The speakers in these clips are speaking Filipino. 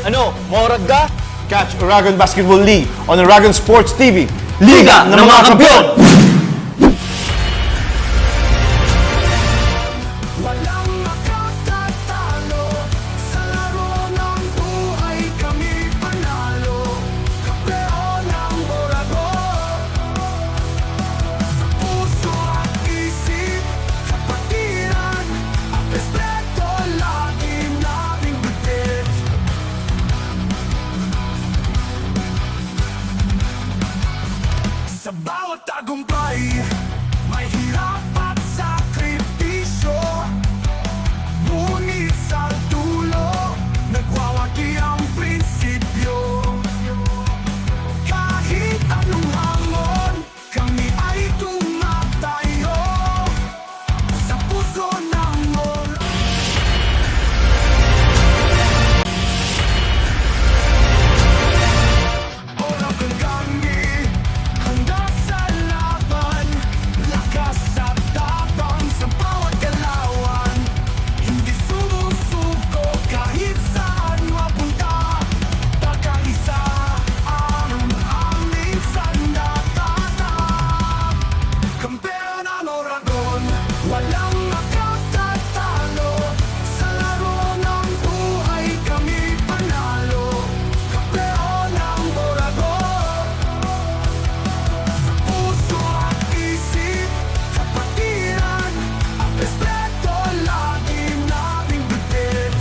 Ano, maurad ka? Catch Oragon Basketball League on Oragon Sports TV. Liga ng mga Kampiyon! Walang makatatalo sa laro ng buhay, kami panalo. Kampeon ng Oragon. Sa puso at isip, kapatiran, ang respeto lagi naming bitbit. Sa bawat tagumpay, may hirap at sakripisyo. Ngunit sa dulo, nagwawagi ang prinsipyo. Kahit anong hamon, kami ay tumatayo sa puso ng Oragon kami, handa sa laban. Lakas at tapang sa bawat galawan. Hindi sumusuko kahit saan mapunta. Pagkaisa ang aming sandata. Kampeon ang Oragon, walang makatatalo. Sa laro ng buhay, kami panalo. Kampeon ang Oragon. Sa puso at isip, kapatiran, ang respeto lagi naming bitbit.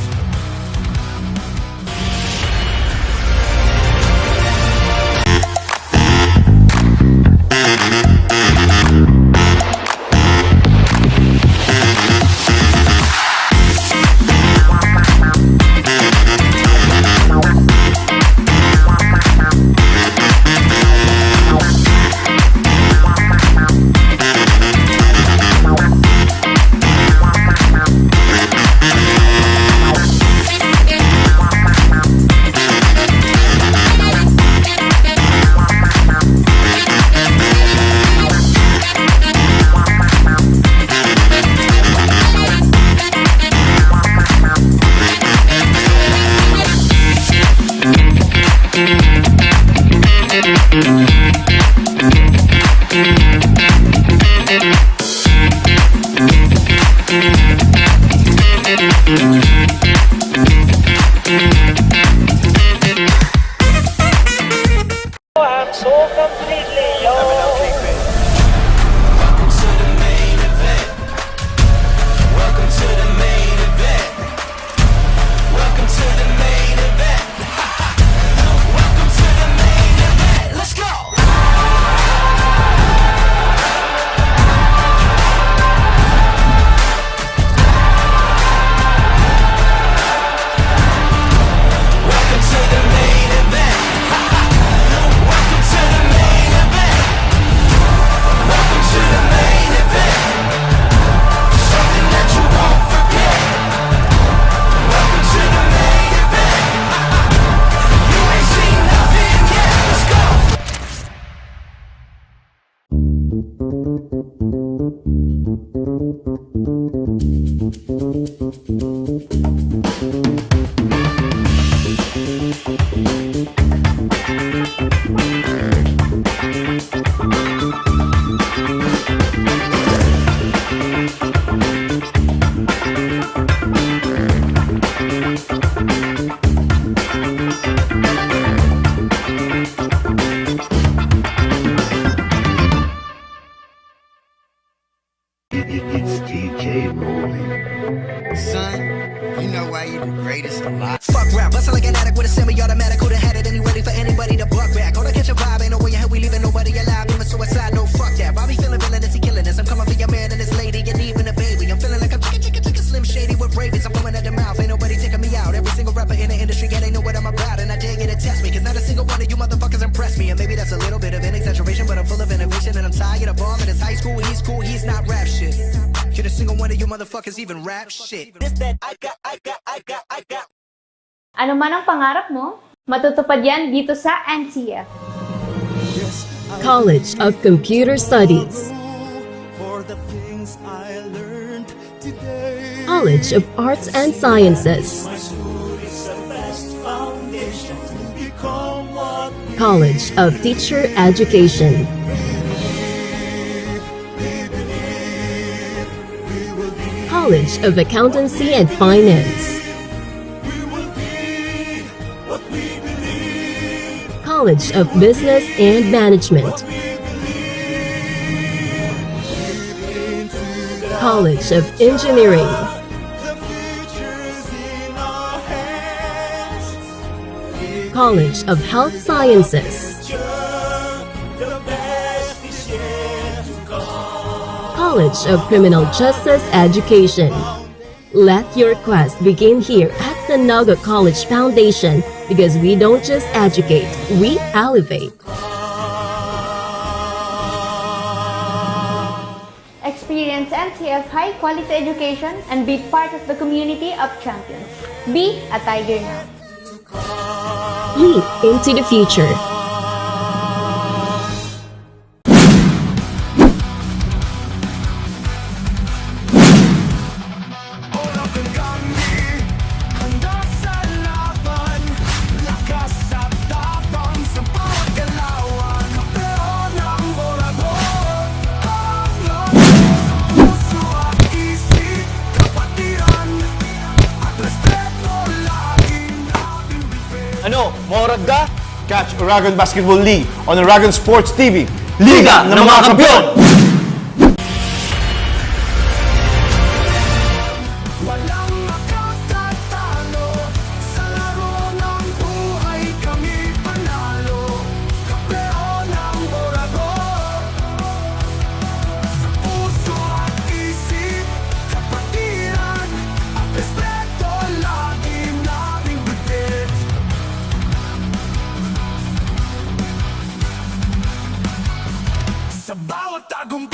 I'm so completely yours. Welcome to the main event. Welcome to the main event. Welcome to the main event. Welcome to the main event. Let's go. Welcome to the main event. Welcome to the main event. Welcome to the main event. Something that you won't forget. Welcome to the main event. You ain't seen nothing yet. Let's go. It's TK rolling. Son, you know why you the greatest alive. Fuck rap, bustin' like an addict with a semi-automatic. Who'da had it and he ready for anybody to buck back. Hold on, catch a vibe, ain't no way in hell we leaving nobody alive. Even suicide, no fuck that. Bobby feeling villainous, he killing us. I'm coming for your man and his lady, and even a baby. I'm feeling like I'm chicka Slim Shady with rabies. I'm coming at the mouth, ain't nobody taking me out. Every single rapper in the industry, yeah, they know what I'm about. And I dare you to test me, cause not a single one of you motherfuckers impress me. And maybe that's a little bit of an exaggeration, but I'm full of innovation. And I'm tired of bombing. It's high school, he's cool, he's not rap shit. You're the single one of you motherfuckers even rap shit. This that I got. Ano man ang pangarap mo, matutupad yan dito sa NCF. College of Computer Studies, College of Arts and Sciences, College of Teacher Education. College of Accountancy and Finance. College of Business and Management. College of Engineering. College of Health Sciences. College of Criminal Justice Education. Let your quest begin here at the Naga College Foundation, because we don't just educate, we elevate. Experience NCF high-quality education and be part of the community of champions. Be a Tiger now. Leap into the future. Ano, mahorag ka? Catch Oragon Basketball League on Oragon Sports TV. Liga ng mga Kampiyon! Walang makatatalo sa laro ng buhay, kami panalo. Kampeon ng Oragon. Sa puso at isip, kapatiran at respeto lagi naming bigit. Sa bawat tagumpay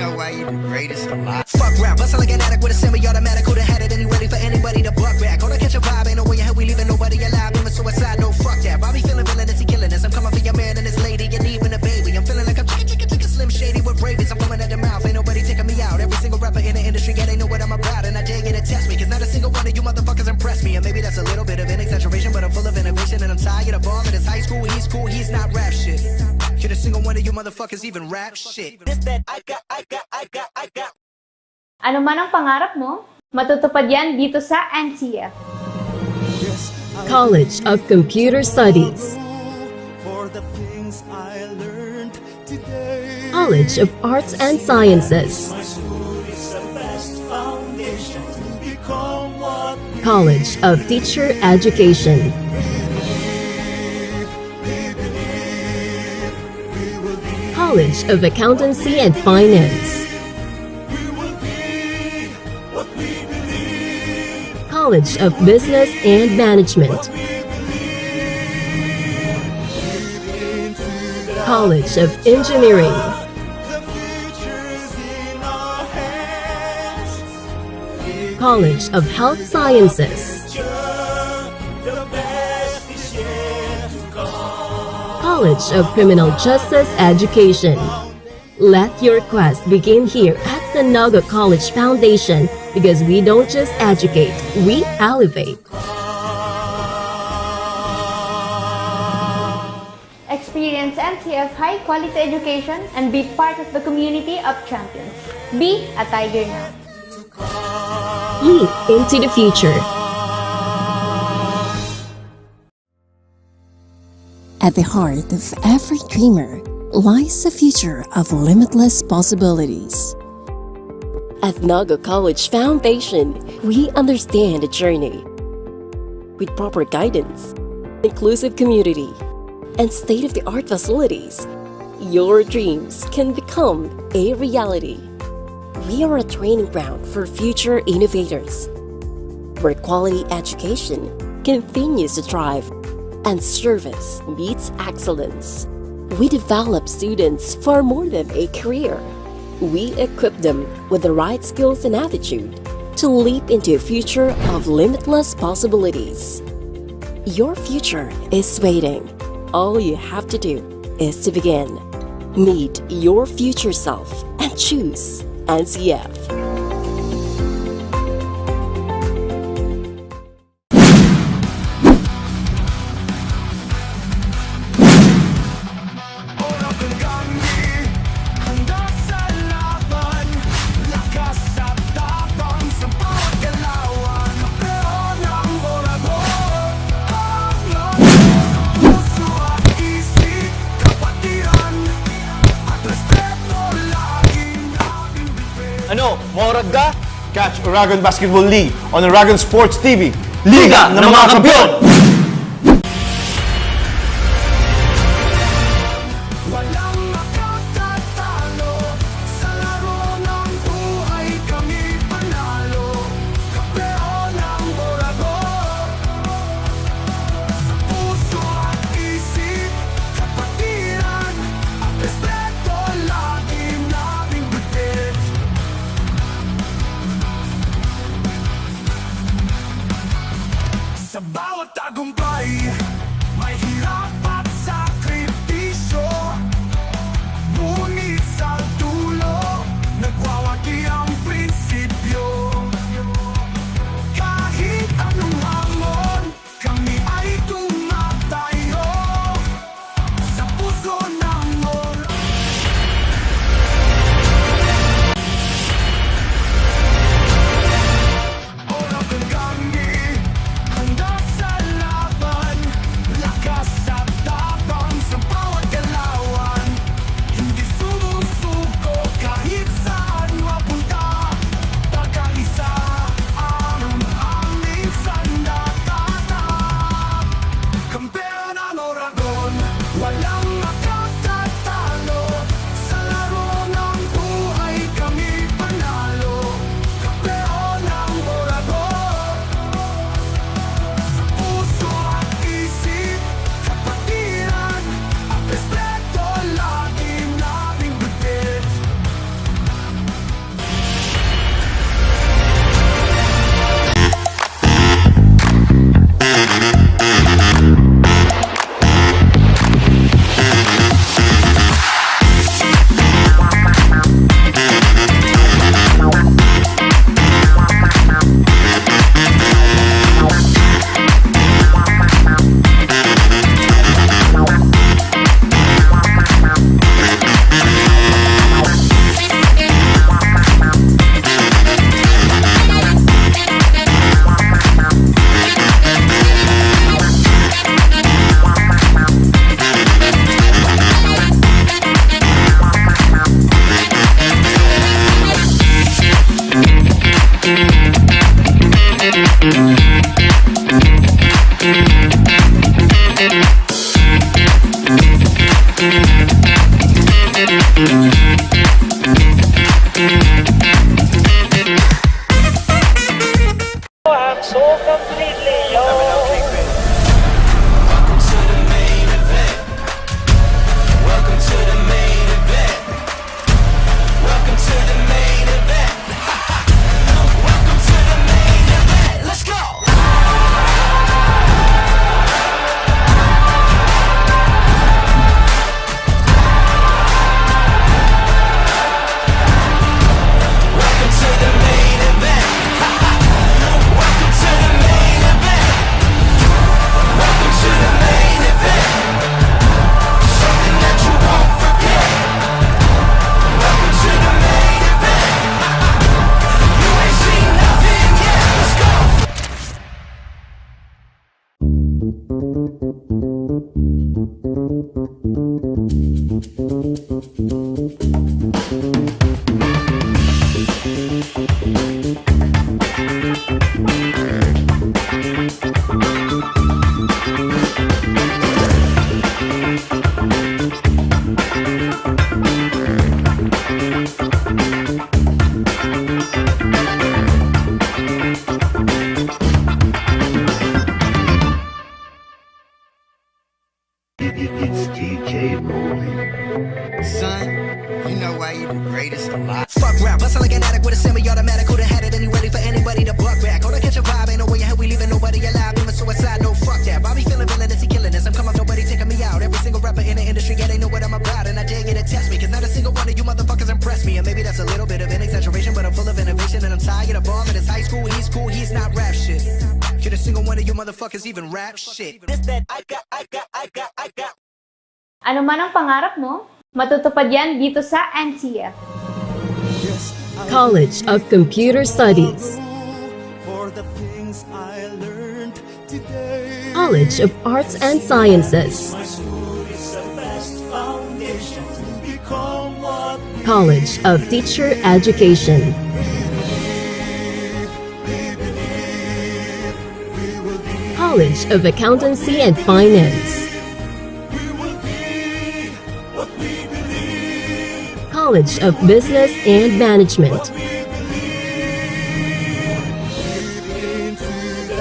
know why you the greatest alive. Fuck rap, bustin' like an addict with a semi-automatic. Who'da had it and he ready for anybody to buck back. Gonna catch a vibe, ain't no way in hell we leaving nobody alive. Even suicide, no fuck that. Bobby feeling villainous, he killing us. I'm coming for your man and his lady, and even a baby. I'm feeling like I'm chicka slim shady with rabies. I'm coming at the mouth, ain't nobody taking me out. Every single rapper in the industry, yeah, they know what I'm about. And I dare you to test me, cause not a single one of you motherfuckers impress me. And maybe that's a little bit of an exaggeration, but I'm full of innovation. And I'm tired of all of this high school, he's cool, he's not rap shit. You're the single one of you motherfuckers even rap shit. This that I got. Ano man ang pangarap mo, matutupad yan dito sa NCF. College of Computer Studies, College of Arts and Sciences, College of Teacher Education, College of Accountancy and Finance, College of Business and Management, College of Engineering, College of Health Sciences, College of Criminal Justice Education. Let your quest begin here at the Naga College Foundation, because we don't just educate, we elevate. Experience NCF high-quality education and be part of the community of champions. Be a Tiger now. Leap into the future. At the heart of every dreamer lies a future of limitless possibilities. At Naga College Foundation, we understand the journey. With proper guidance, inclusive community, and state-of-the-art facilities, your dreams can become a reality. We are a training ground for future innovators, where quality education continues to thrive and service meets excellence. We develop students for more than a career. We equip them with the right skills and attitude to leap into a future of limitless possibilities. Your future is waiting. All you have to do is to begin. Meet your future self and choose NCF. Ano, maurag ka? Catch Oragon Basketball League on Oragon Sports TV. Liga ng mga Kampiyon! Walang makatatalo sa laro ng buhay, kami panalo. Kampeon ng Oragon. Sa puso at isip, kapatiran, at respeto lagi naming bitbit. Sa bawat tagumpay Fuck rap, bustin' like an addict with a semi-automatic. Who'da had it and you ready for anybody to buck back? Hold on, catch a vibe, ain't no way ahead, we leaving nobody alive. I'm a suicide, no fuck that. Bobby feeling villainous, he killing us. I'm coming, nobody taking me out. Every single rapper in the industry, yeah, they know what I'm about. And I dare you to test me, cause not a single one of you motherfuckers impress me. And maybe that's a little bit of an exaggeration, but I'm full of innovation. And I'm tired of all of this high school, he's cool, he's not rap shit. Should a single one of you motherfuckers even rap shit? This that I got. Ano man ang pangarap mo, matutupad yan dito sa NCF. College of Computer Studies, College of Arts and Sciences, College of Teacher Education, College of Accountancy and Finance, College of Business and Management,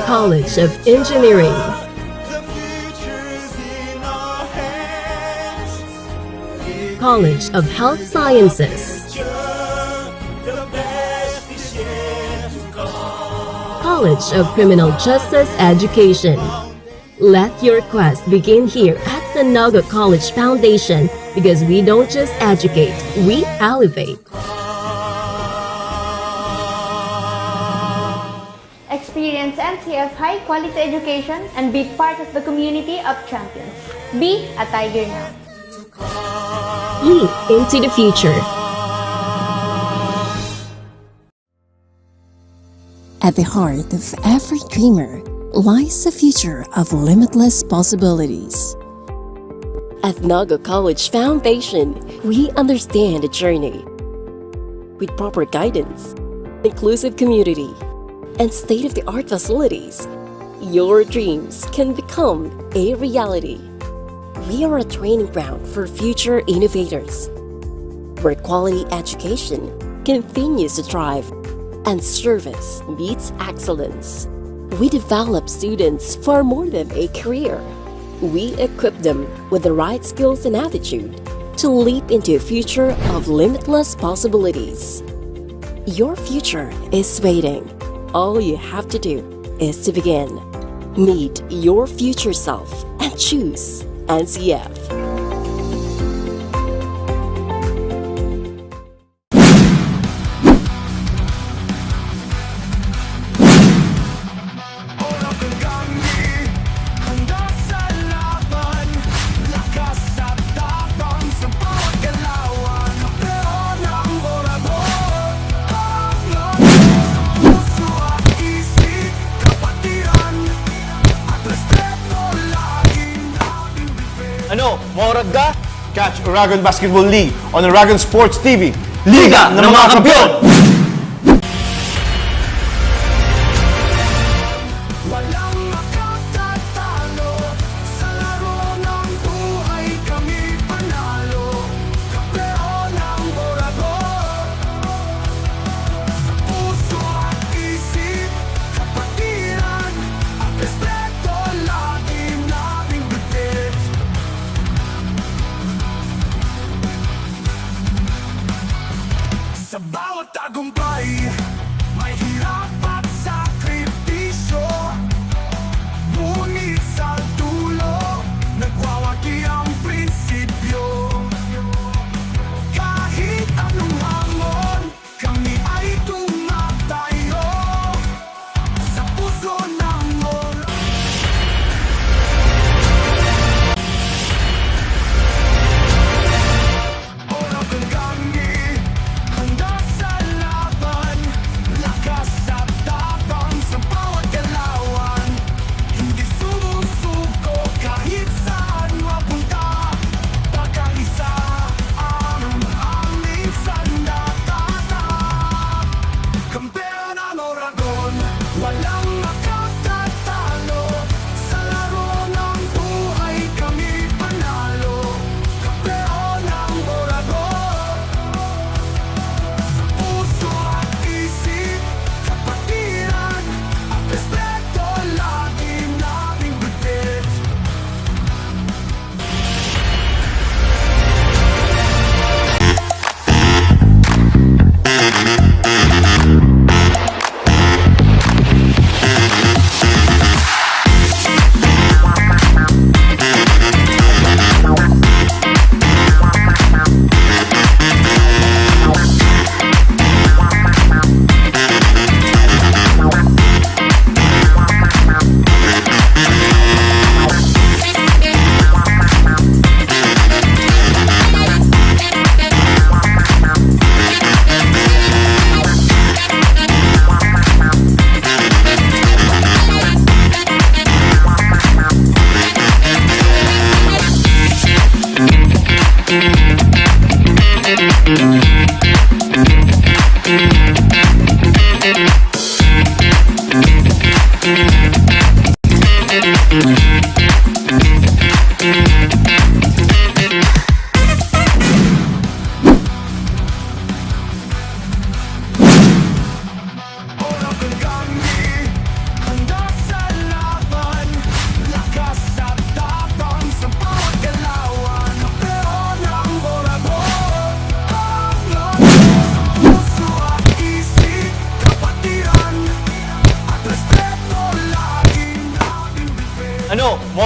College of Engineering, College of Health Sciences, College of Criminal Justice Education. Let your quest begin here at the Naga College Foundation, because we don't just educate, we elevate. Experience NCF high-quality education and be part of the community of champions. Be a Tiger now. Leap into the future. At the heart of every dreamer lies a future of limitless possibilities. At Naga College Foundation, we understand the journey. With proper guidance, inclusive community, and state-of-the-art facilities, your dreams can become a reality. We are a training ground for future innovators, where quality education continues to thrive and service meets excellence. We develop students for more than a career. We equip them with the right skills and attitude to leap into a future of limitless possibilities. Your future is waiting. All you have to do is to begin. Meet your future self and choose NCF. Ano, maurad ka? Catch Oragon Basketball League on Oragon Sports TV. Liga ng mga Kampiyon! Walang makatatalo sa laro ng buhay, kami panalo. Kampeon ng Oragon. Sa puso at isip, kapatiran at respeto laging naming bitbit. Sa bawat tagumpay, may hirap at sakripisyo. Ngunit sa dulo, nagwawagi ang prinsipyo. Kahit anong hamon, kami ay tumatayo sa puso ng Oragon. Oragon kami, handa sa laban.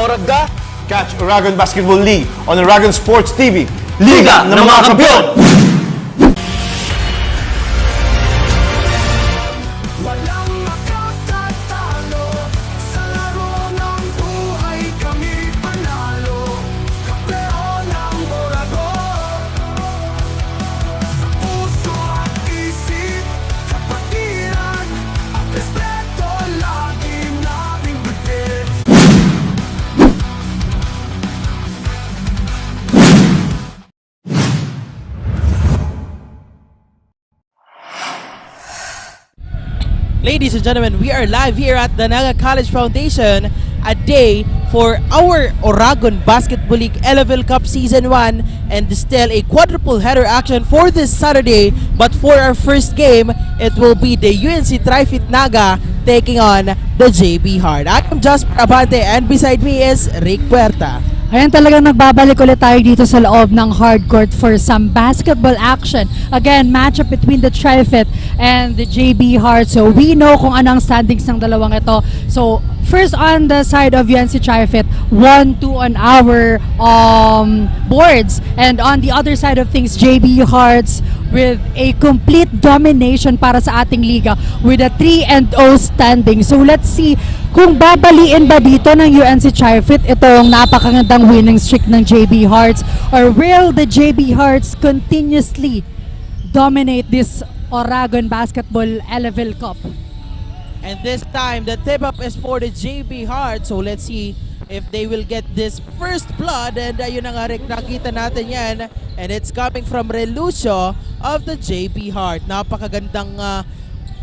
Moraga? Catch Oragon Basketball League on Oragon Sports TV. Liga ng mga Kampiyon! Walang makatatalo sa laro ng buhay, kami panalo. Kampeon ng Oragon. Sa puso at isip, kapatiran at respeto lagi naming bigit. Ladies and gentlemen, we are live here at the Naga College Foundation, a day for our Oragon Basketball League Elavil Cup Season 1, and still a quadruple header action for this Saturday. But for our first game, it will be the UNC-TRIFIT Naga taking on the JB Hard. I'm Jasper Abante and beside me is Rick Puerta. Ayan, talagang nagbabalik ulit tayo dito sa loob ng hardcourt for some basketball action. Again, matchup between the TRIFIT and the JB Hard. So we know kung anong standings ng dalawang ito. So first on the side of UNC-TRIFIT, 1-2 on our boards. And on the other side of things, JB Hards with a complete domination para sa ating liga with a 3-0 standing. So let's see kung babaliin ba dito ng UNC-TRIFIT itong napakagandang winning streak ng JB Hards, or will the JB Hards continuously dominate this Oragon Basketball Elavil Cup? And this time, the tip-up is for the JB Hard. So let's see if they will get this first blood. And ayun na nga, Rick, nakita natin yan. And it's coming from Relucio of the JB Hard. Napakagandang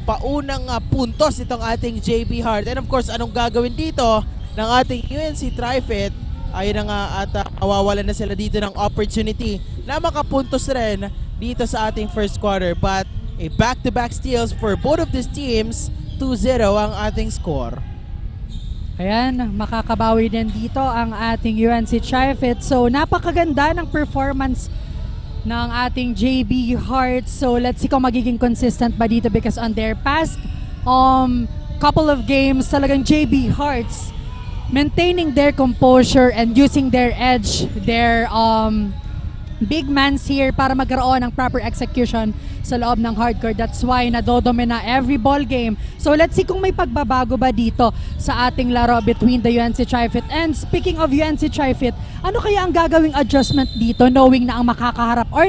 paunang puntos itong ating JB Hard. And of course, anong gagawin dito ng ating UNC-TRIFIT? Ayun na nga, at mawawalan na sila dito ng opportunity na makapuntos rin dito sa ating first quarter. But a back-to-back steals for both of these teams. 2-0 ang ating score. Ayan, makakabawi din dito ang ating UNC-TRIFIT. So napakaganda ng performance ng ating JB Hart. So let's see kung magiging consistent ba dito, because on their past couple of games, talagang JB Harts maintaining their composure and using their edge, their big mans here para magkaroon ng proper execution sa loob ng hardcourt. That's why nadodomina every ball game. So let's see kung may pagbabago ba dito sa ating laro between the UNC-TRIFIT. And speaking of UNC-TRIFIT, ano kaya ang gagawing adjustment dito, knowing na ang makakaharap or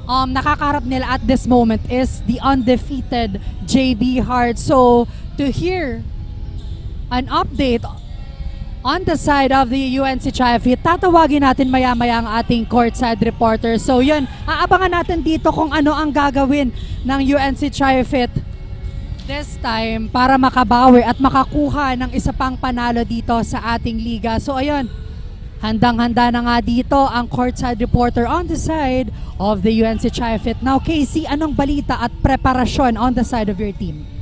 nakakaharap nila at this moment is the undefeated JB Hart. So to hear an update on the side of the UNC-TRIFIT, tatawagin natin maya-maya ang ating courtside reporter. So yun, aabangan natin dito kung ano ang gagawin ng UNC-TRIFIT this time para makabawi at makakuha ng isa pang panalo dito sa ating liga. So ayun, handang-handa na nga dito ang courtside reporter on the side of the UNC-TRIFIT. Now Casey, anong balita at preparasyon on the side of your team?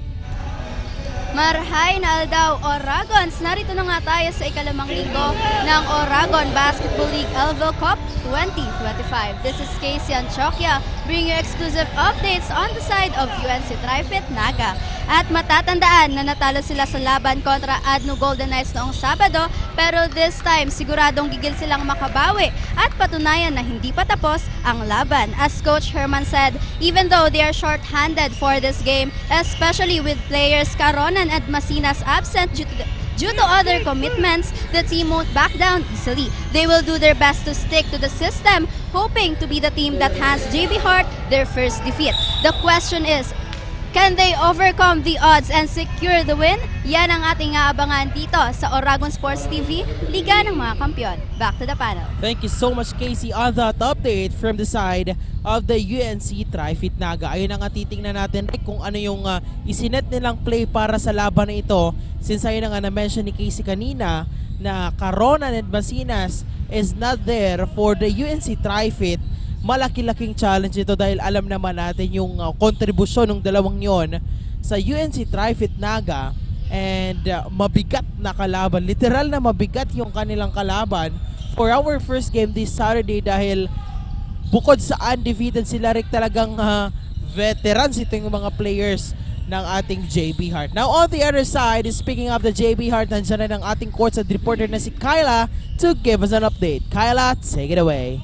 Marhay na aldaw, Oragons! Narito na nga tayo sa ikalimang linggo ng Oragon Basketball League Elavil Cup 2025. This is Casey Anchoquia, bringing you exclusive updates on the side of UNC-TRIFIT Naga. At matatandaan na natalo sila sa laban kontra Adno Golden Knights noong Sabado, pero this time siguradong gigil silang makabawi at patunayan na hindi pa tapos ang laban. As Coach Herman said, even though they are short-handed for this game, especially with players Caronan and Masinas absent due to other commitments, the team won't back down easily. They will do their best to stick to the system, hoping to be the team that hands JB Hart their first defeat. The question is, can they overcome the odds and secure the win? Yan ang ating aabangan dito sa Oragon Sports TV, Liga ng mga Kampiyon. Back to the panel. Thank you so much, Casey, on that update from the side of the UNC-TRIFIT Naga. Ayun ang titingnan natin kung ano yung isinet nilang play para sa laban na ito. Since ayun nga na-mention ni Casey kanina na Caronan and Masinas is not there for the UNC-TRIFIT. Malaki-laking challenge ito dahil alam naman natin yung kontribusyon ng dalawang yon sa UNC-TRIFIT Naga, and mabigat na kalaban, literal na mabigat yung kanilang kalaban for our first game this Saturday dahil bukod sa undefeated sila, Rick, talagang veterans ito yung mga players ng ating JB Hart. Now on the other side, speaking of the JB Hart, nandiyan na ng ating courtside reporter na si Kyla to give us an update. Kyla, take it away.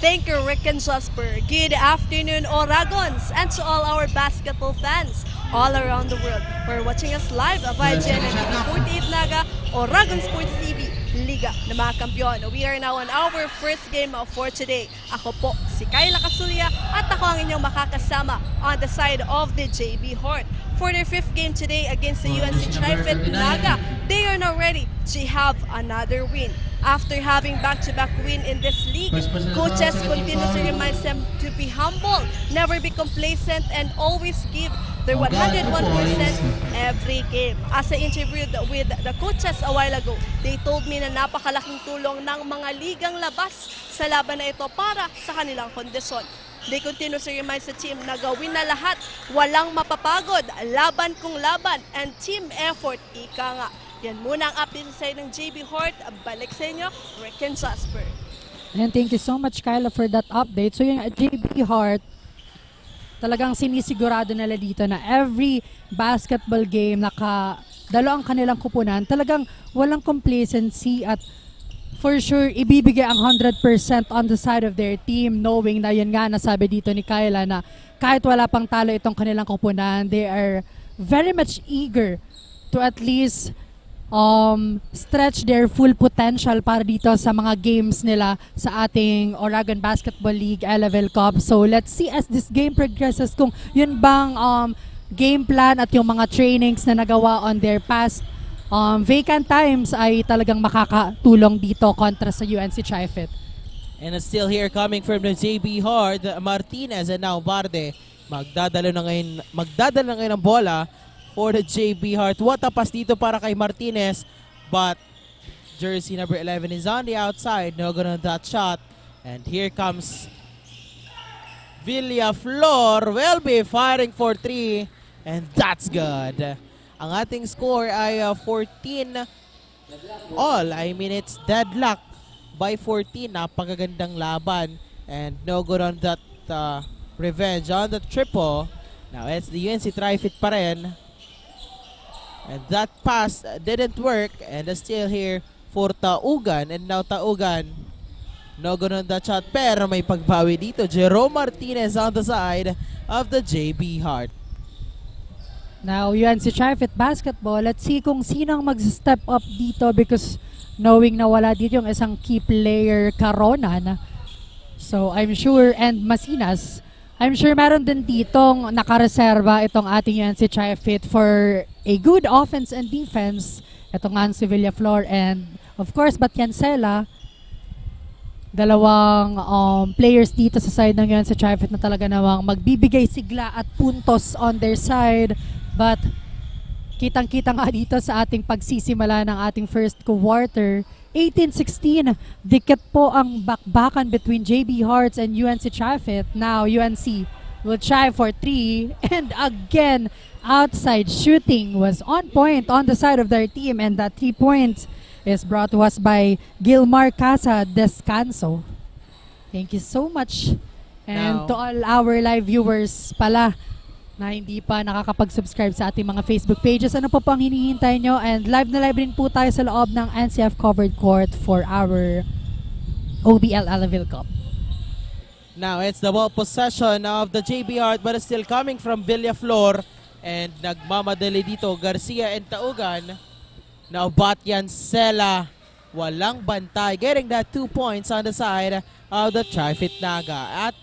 Thank you, Rick and Jasper. Good afternoon, Oragons, and to all our basketball fans all around the world who are watching us live via GNTV-Naga, Oragon Sports TV, Liga ng mga Kampiyon. We are now on our first game for today. Ako po si Kyla Casulya at ako ang inyong makakasama on the side of the JB Hart. For their fifth game today against the UNC-TRIFIT Naga, they are now ready to have another win. After having back-to-back win in this league, coaches continuously reminds them to be humble, never be complacent, and always give their 101% every game. As I interviewed with the coaches a while ago, they told me na napakalaking tulong ng mga ligang labas sa laban na ito para sa kanilang kondisyon. They continuously reminds the team na gawin na lahat, walang mapapagod, laban kung laban, and team effort, ika nga. Yan muna ang update sa side ng JB Hart. Balik sa inyo, Rick and Jasper. And thank you so much, Kyla, for that update. So yung JB Hart, talagang sinisigurado nila dito na every basketball game nakadalo ang kanilang kupunan, talagang walang complacency at for sure ibibigay ang 100% on the side of their team, knowing na yun nga nasabi dito ni Kyla na kahit wala pang talo itong kanilang kupunan, they are very much eager to at least stretch their full potential para dito sa mga games nila sa ating Oragon Basketball League Elavil Cup. So let's see as this game progresses kung yun bang game plan at yung mga trainings na nagawa on their past vacant times ay talagang makakatulong dito kontra sa UNC-TRIFIT. And it's still here coming from the JB Hart, Martinez and now Barde. Magdadala na ngayon ng bola for the JB Hart. What a pass dito para kay Martinez, but jersey number 11 is on the outside. No good on that shot. And here comes Villaflor. Will be firing for 3, and that's good. Ang ating score ay 14 all. I mean, it's deadlock by 14. Napakagandang laban, and no good on that revenge on the triple. Now it's the UNC-TRIFIT pa rin. And that pass didn't work, and still here for Taugan. And now Taugan, no good on that shot, pero may pagbawi dito. Jerome Martinez on the side of the JB Hart. Now UNC-TRIFIT basketball, let's see kung sinong mag-step up dito because knowing na wala dito yung isang key player, Caronan. So I'm sure, and Masinas, I'm sure meron din ditong nakareserba itong ating UNC-TRIFIT for a good offense and defense. Ito nga si Villaflor and of course Batyansela. Dalawang players dito sa side ng UNC-TRIFIT na talaga namang magbibigay sigla at puntos on their side. But kitang-kita nga dito sa ating pagsisimula ng ating first quarter. 18-16, dikit po ang bakbakan between JB Hearts and UNC-TRIFIT. Now UNC will try for 3, and again outside shooting was on point on the side of their team, and that 3 points is brought to us by GILMAR, CASA, DESCANSO. Thank you so much. And to all our live viewers pala na hindi pa nakakapag-subscribe sa ating mga Facebook pages, ano po pang hinihintay nyo? And live na live rin po tayo sa loob ng NCF covered court for our OBL Elavil Cup. Now it's the ball possession of the JB Hart, but it's still coming from Villaflor, and nagmamadali dito Garcia and Taugan. Now Batyansela, walang bantay, getting that 2 points on the side of the TRIFIT Naga. At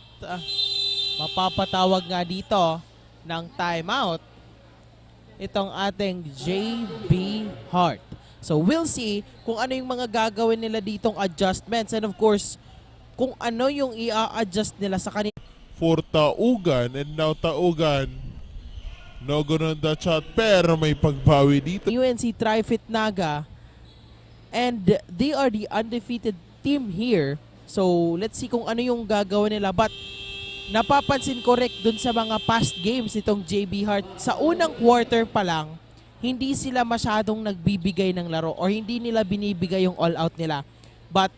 mapapatawag nga dito ng timeout itong ating JB Hart. So we'll see kung ano yung mga gagawin nila ditong adjustments, and of course kung ano yung i-adjust nila sa kanila. For Taugan, and now Taugan, no good on that shot, pero may pagbawi dito. UNC-TRIFIT Naga, and they are the undefeated team here. So let's see kung ano yung gagawin nila. But napapansin ko Rick dun sa mga past games nitong JB Hart, sa unang quarter pa lang, hindi sila masyadong nagbibigay ng laro or hindi nila binibigay yung all-out nila. But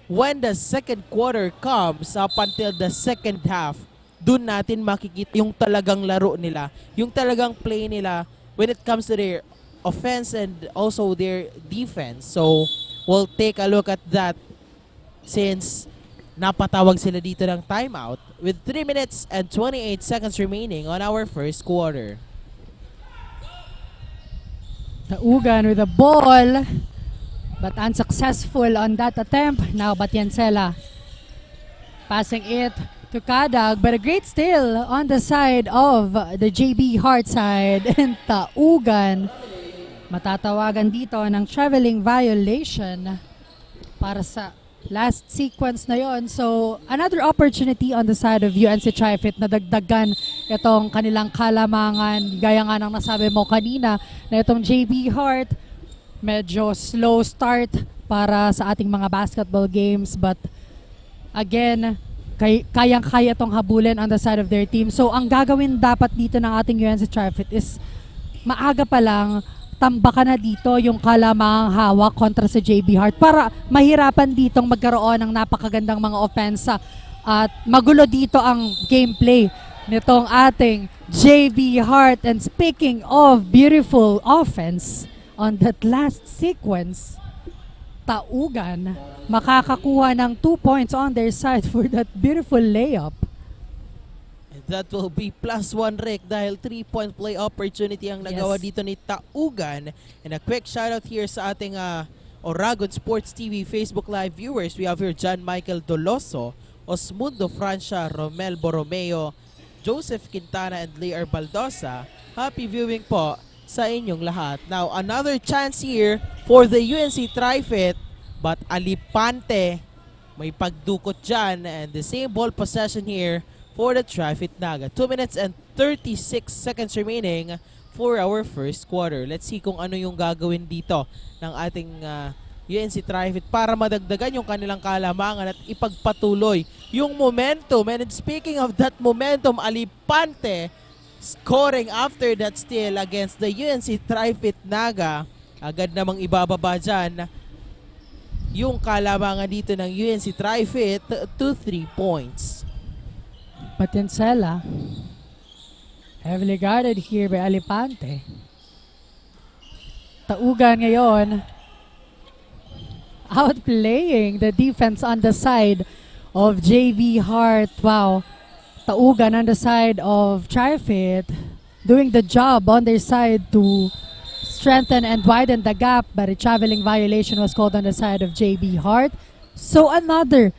when the second quarter comes, up until the second half, dun natin makikita yung talagang laro nila, yung talagang play nila when it comes to their offense and also their defense. So, we'll take a look at that since napatawag sila dito ng timeout with 3 minutes and 28 seconds remaining on our first quarter. Naugan with the ball, but unsuccessful on that attempt. Now Batiancela passing it to Kadag, but a great steal on the side of the JB Hart side. And Taugan, matatawagan dito ng traveling violation para sa last sequence na yon. So, another opportunity on the side of UNC-TRIFIT na dagdagan itong kanilang kalamangan. Gaya nga ng nasabi mo kanina na itong JB Hart, medyo slow start para sa ating mga basketball games. But again, kayang-kaya itong habulin on the side of their team. So, ang gagawin dapat dito ng ating UNC-TRIFIT is maaga pa lang, tambakan na dito yung kalamangang hawak kontra sa JB Hart para mahirapan ditong magkaroon ng napakagandang mga opensa at magulo dito ang gameplay nitong ating JB Hart. And speaking of beautiful offense, on that last sequence, Taugan makakakuha ng 2 points on their side for that beautiful layup. And that will be +1, Rick, dahil 3-point play opportunity ang nagawa dito ni Taugan. And a quick shoutout here sa ating Oragon Sports TV Facebook Live viewers. We have here John Michael Doloso, Osmundo Francia, Romel Borromeo, Joseph Quintana, and Lear Baldosa. Happy viewing po sa inyong lahat. Now, another chance here for the UNC-TRIFIT, but Alipante may pagdukot dyan, and the same ball possession here for the TRIFIT-Naga. 2 minutes and 36 seconds remaining for our first quarter. Let's see kung ano yung gagawin dito ng ating UNC-TRIFIT para madagdagan yung kanilang kalamangan at ipagpatuloy yung momentum. And speaking of that momentum, Alipante scoring after that steal against the UNC-TRIFIT-Naga. Agad namang ibababa dyan yung kalamangan dito ng UNC-TRIFIT to 3 points. Batiancela, heavily guarded here by Alipante. Taugan ngayon outplaying the defense on the side of JB Hart. Wow. Taugan on the side of TRIFIT doing the job on their side to strengthen and widen the gap, but a traveling violation was called on the side of JB Hart. So another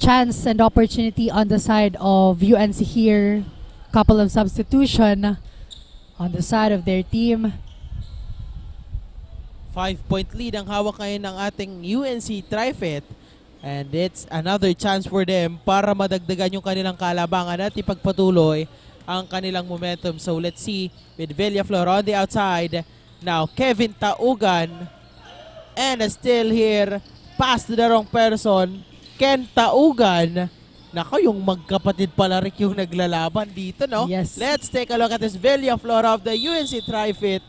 chance and opportunity on the side of UNC here. Couple of substitution on the side of their team. 5-point lead ang hawak ngayon ng ating UNC-TRIFIT. And it's another chance for them para madagdagan yung kanilang kalabangan at ipagpatuloy ang kanilang momentum. So let's see with Villaflor on the outside. Now Kevin Taugan, and still here, pass to the wrong person. Ken Taugan. Nako, yung magkapatid pala rin yung naglalaban dito, no? Yes. Let's take a look at this Villaflor of the UNC-TRIFIT.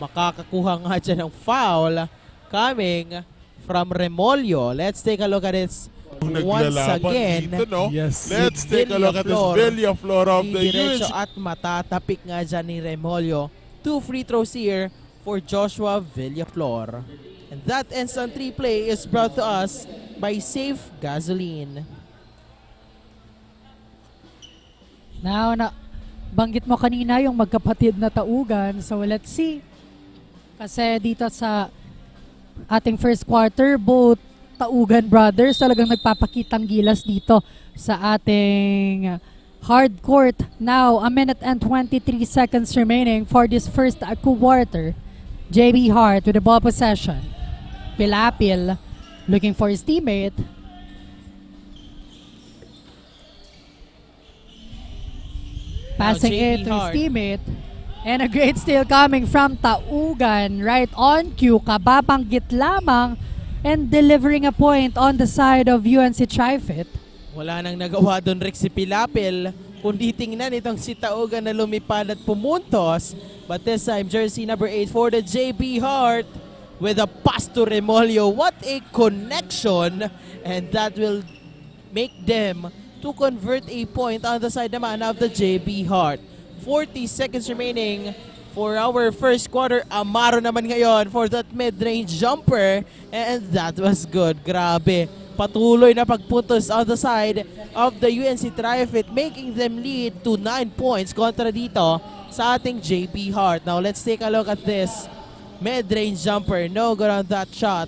Makakakuha nga dyan ng foul coming from Remolyo. Let's take a look at it once again. Dito, no? Yes. Let's take a look at this Villaflor of the UNC. At matatapik nga dyan ni Remolyo. 2 free throws here for Joshua Villaflor. And that instant replay is brought to us by Safe Gasoline. Now, banggit mo kanina yung magkapatid na Taugan. So let's see. Kasi dito sa ating first quarter, both Taugan brothers talagang nagpapakitang gilas dito sa ating hard court. Now, 1 minute and 23 seconds remaining for this first quarter. JB Hart with the ball possession. Pilapil looking for his teammate. Passing it to his teammate. And a great steal coming from Taugan. Right on cue. Kababanggit lamang. And delivering a point on the side of UNC-TRIFIT. Wala nang nagawa doon, Rick, si Pilapil. Kundi tingnan itong si Taugan na lumipad at pumuntos. But this time, jersey number 8 for the JB Hart with a pass to Remolyo. What a connection! And that will make them to convert a point on the side naman of the JB Hart. 40 seconds remaining for our first quarter. Amaro naman ngayon for that mid-range jumper, and that was good. Grabe. Patuloy na pagpuntos on the side of the UNC-TRIFIT, making them lead to 9 points kontra dito sa ating JB Hart. Now let's take a look at this mid-range jumper. No good on that shot.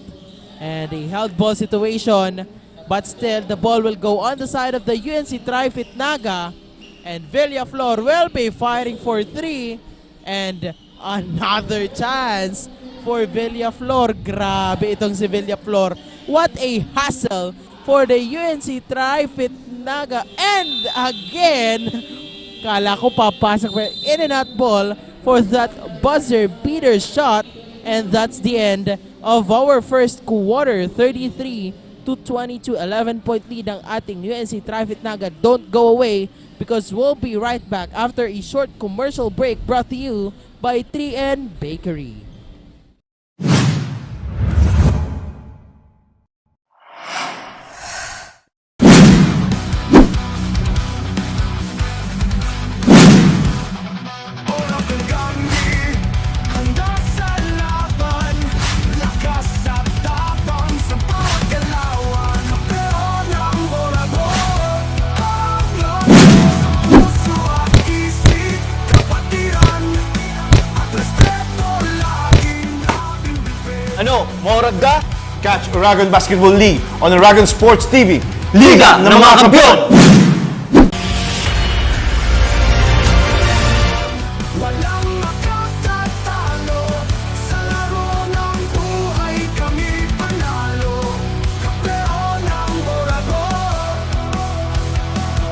And a held ball situation, but still the ball will go on the side of the UNC-TRIFIT Naga, and Villaflor will be fighting for 3, and another chance for Villaflor. Grabe itong si Villaflor. What a hassle for the UNC-TRIFIT Naga. And again, kala ko papasok pa in and out ball for that buzzer beater shot. And that's the end of our first quarter. 33-22, 11-point lead ang ating UNC-TRIFIT Naga. Don't go away because we'll be right back after a short commercial break brought to you by 3N Bakery. Ano, maurag ka? Catch Oragon Basketball League on Oragon Sports TV. Liga ng mga Kampiyon! Walang makatatalo sa laro ng buhay, kami panalo. Kampeon ng Oragon.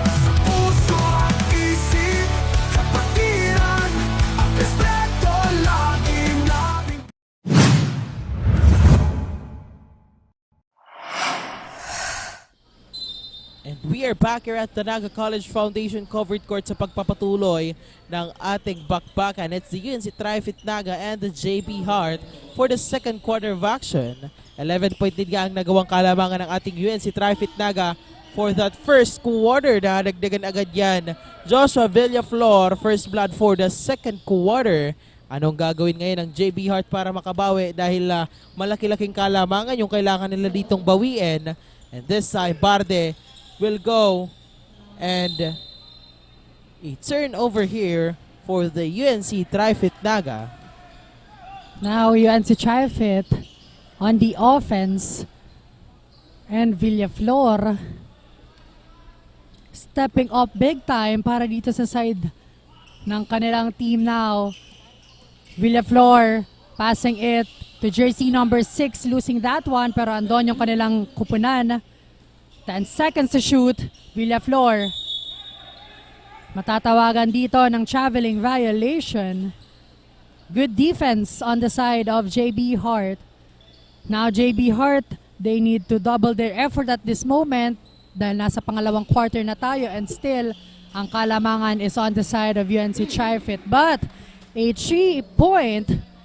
Sa puso at isip, kapatiran at respeto lagi namin. And we are back here at the Naga College Foundation covered court sa pagpapatuloy ng ating bakbakan. It's the UNC-TRIFIT Naga and the JB Hart for the second quarter of action. 11-point lead nga ang nagawang kalamangan ng ating UNC-TRIFIT Naga for that first quarter. Nadagdagan agad yan. Joshua Villaflor, first blood for the second quarter. Anong gagawin ngayon ng JB Hart para makabawi dahil malaki-laking kalamangan yung kailangan nila ditong bawiin. And this time, Barde will go and a turnover here for the UNC-TRIFIT Naga. Now UNC-TRIFIT on the offense, and Villaflor stepping up big time para dito sa side ng kanilang team now. Villaflor passing it to jersey number 6, losing that one, pero andon yung kanilang kupunan. 10 seconds to shoot. Villaflor matatawagan dito ng traveling violation. Good defense on the side of JB Hart. Now JB Hart, they need to double their effort at this moment dahil nasa pangalawang quarter na tayo, and still ang kalamangan is on the side of UNC-TRIFIT. But a 3-point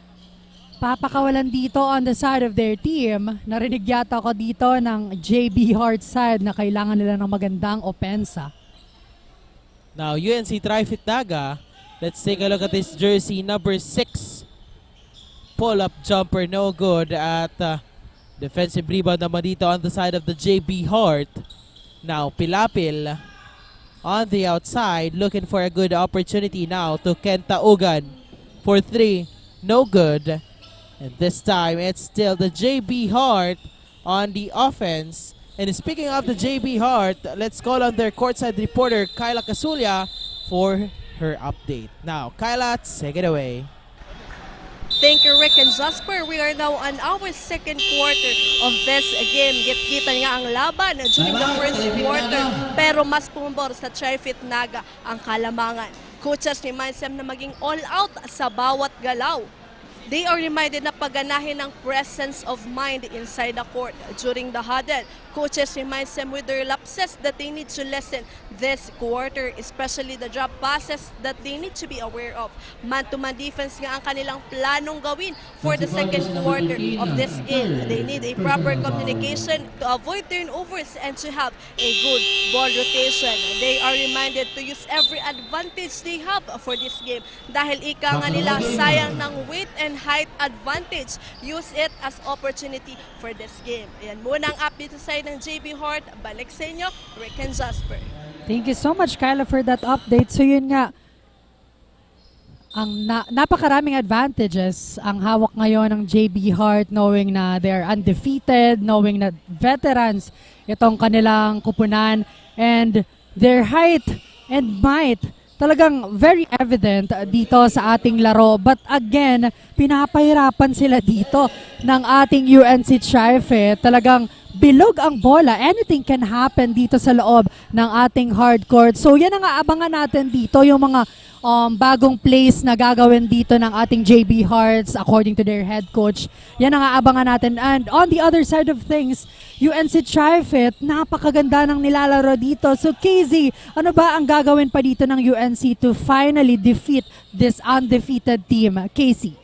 papakawalan dito on the side of their team. Narinig yata ako dito ng JB Hart side na kailangan nila ng magandang opensa. Now UNC-TRIFIT Naga, let's take a look at this jersey number 6. Pull-up jumper, no good. At defensive rebound naman dito on the side of the JB Hart. Now Pilapil on the outside, looking for a good opportunity now to Kenta Ugan for 3, no good. And this time, it's still the JB Hart on the offense. And speaking of the JB Hart, let's call on their courtside reporter, Kyla Casulia, for her update. Now, Kyla, take it away. Thank you, Rick and Jasper. We are now on our second quarter of this game. Kita nga ang laban during the first quarter, pero mas pumabor sa TRIFIT Naga ang kalamangan. Coaches reminds them na maging all out sa bawat galaw. They are reminded na pagganahin ng presence of mind inside the court during the huddle. Coaches reminds them with their lapses that they need to lessen this quarter, especially the drop passes that they need to be aware of. Man-to-man defense nga ang kanilang planong gawin for the second quarter of this game. They need a proper communication to avoid turnovers and to have a good ball rotation. They are reminded to use every advantage they have for this game dahil ika nga nila sayang ng weight and height advantage. Use it as opportunity for this game. Ayan muna ang update sa side ng JB Hart. Balik sa inyo, Rick and Jasper. Thank you so much, Kyla, for that update. So yun nga, ang napakaraming advantages ang hawak ngayon ng JB Hart, knowing na they're undefeated, knowing na veterans itong kanilang kupunan, and their height and might talagang very evident dito sa ating laro. But again, pinapahirapan sila dito ng ating UNC-TRIFIT. Talagang bilog ang bola. Anything can happen dito sa loob ng ating hard court. So yan ang aabangan natin dito, yung mga bagong plays na gagawin dito ng ating JB Hearts according to their head coach. Yan ang aabangan natin. And on the other side of things, UNC-TRIFIT, napakaganda ng nilalaro dito. So KZ, ano ba ang gagawin pa dito ng UNC to finally defeat this undefeated team? KZ.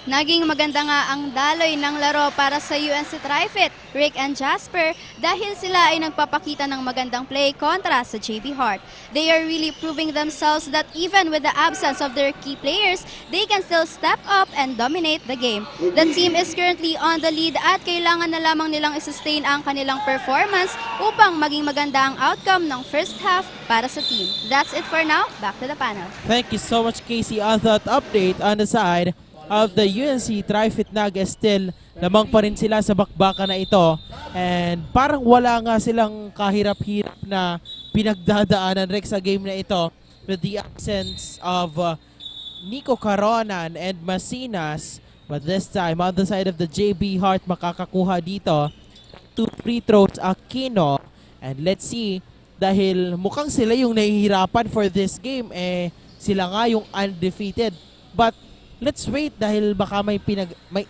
Naging maganda nga ang daloy ng laro para sa UNC-TRIFIT, Rick and Jasper, dahil sila ay nagpapakita ng magandang play kontra sa JB Hart. They are really proving themselves that even with the absence of their key players, they can still step up and dominate the game. The team is currently on the lead at kailangan na lamang nilang i-sustain ang kanilang performance upang maging maganda ang outcome ng first half para sa team. That's it for now. Back to the panel. Thank you so much, Casey, on that update on the side of the UNC-TRIFIT-Naga. Still, lamang pa rin sila sa bakbakan na ito. And parang wala nga silang kahirap-hirap na pinagdadaanan, Rick, sa game na ito with the absence of Nico Caronan and Masinas. But this time, on the side of the JB Hart, makakakuha dito 2 free throws Aquino. And let's see, dahil mukhang sila yung nahihirapan for this game, sila nga yung undefeated. But let's wait dahil baka may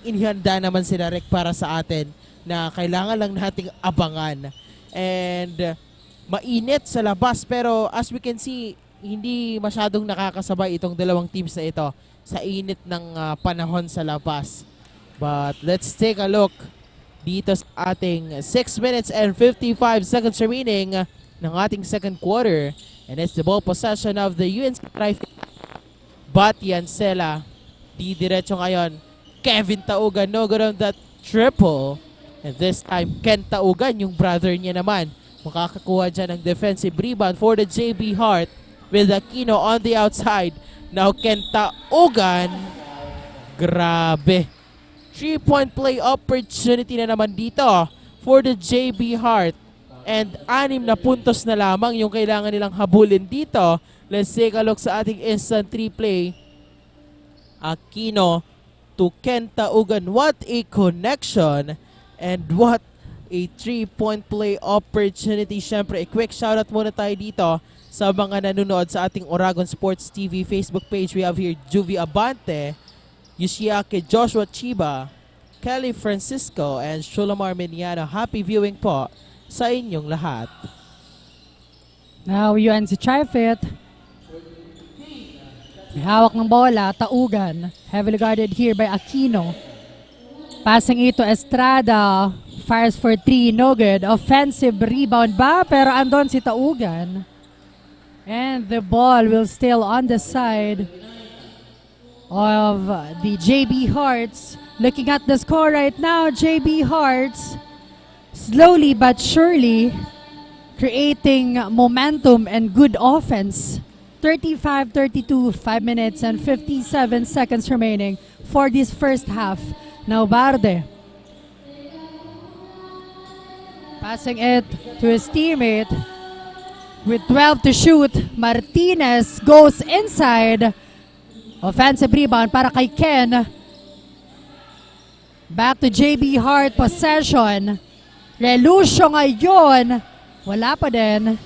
inihanda naman sila, Rick, para sa atin na kailangan lang nating abangan. And mainit sa labas, pero as we can see, hindi masyadong nakakasabay itong dalawang teams na ito sa init ng panahon sa labas. But let's take a look dito sa ating 6 minutes and 55 seconds remaining ng ating second quarter. And it's the ball possession of the UNC-TRIFIT. Batian Sela. Di diretso ngayon, Kevin Taugan, no good on that triple. And this time, Ken Taugan, yung brother niya naman, makakakuha dyan ng defensive rebound for the JB Hart with Aquino on the outside. Now Ken Taugan, grabe. 3-point play opportunity na naman dito for the JB Hart. And 6 na puntos na lamang yung kailangan nilang habulin dito. Let's take a look sa ating instant 3 play. Aquino to Ken Taugan. What a connection and what a 3-point play opportunity. Siyempre, a quick shoutout muna tayo dito sa mga nanonood sa ating Oragon Sports TV Facebook page. We have here Juvie Abante, Yoshiake Joshua Chiba, Kelly Francisco, and Shulamar Miniano. Happy viewing po sa inyong lahat. Now, UNC-TRIFIT. May hawak ng bola, Taugan. Heavily guarded here by Aquino. Passing ito, Estrada. Fires for 3, no good. Offensive rebound ba? Pero andon si Taugan. And the ball will still on the side of the JB Hearts. Looking at the score right now, JB Hearts slowly but surely creating momentum and good offense. 35-32, 5 minutes and 57 seconds remaining for this first half. Now Barde. Passing it to his teammate. With 12 to shoot, Martinez goes inside. Offensive rebound para kay Ken. Back to JB Hart, possession. Relucio ngayon. Wala pa din.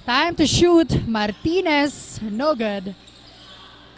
Time to shoot. Martinez, no good.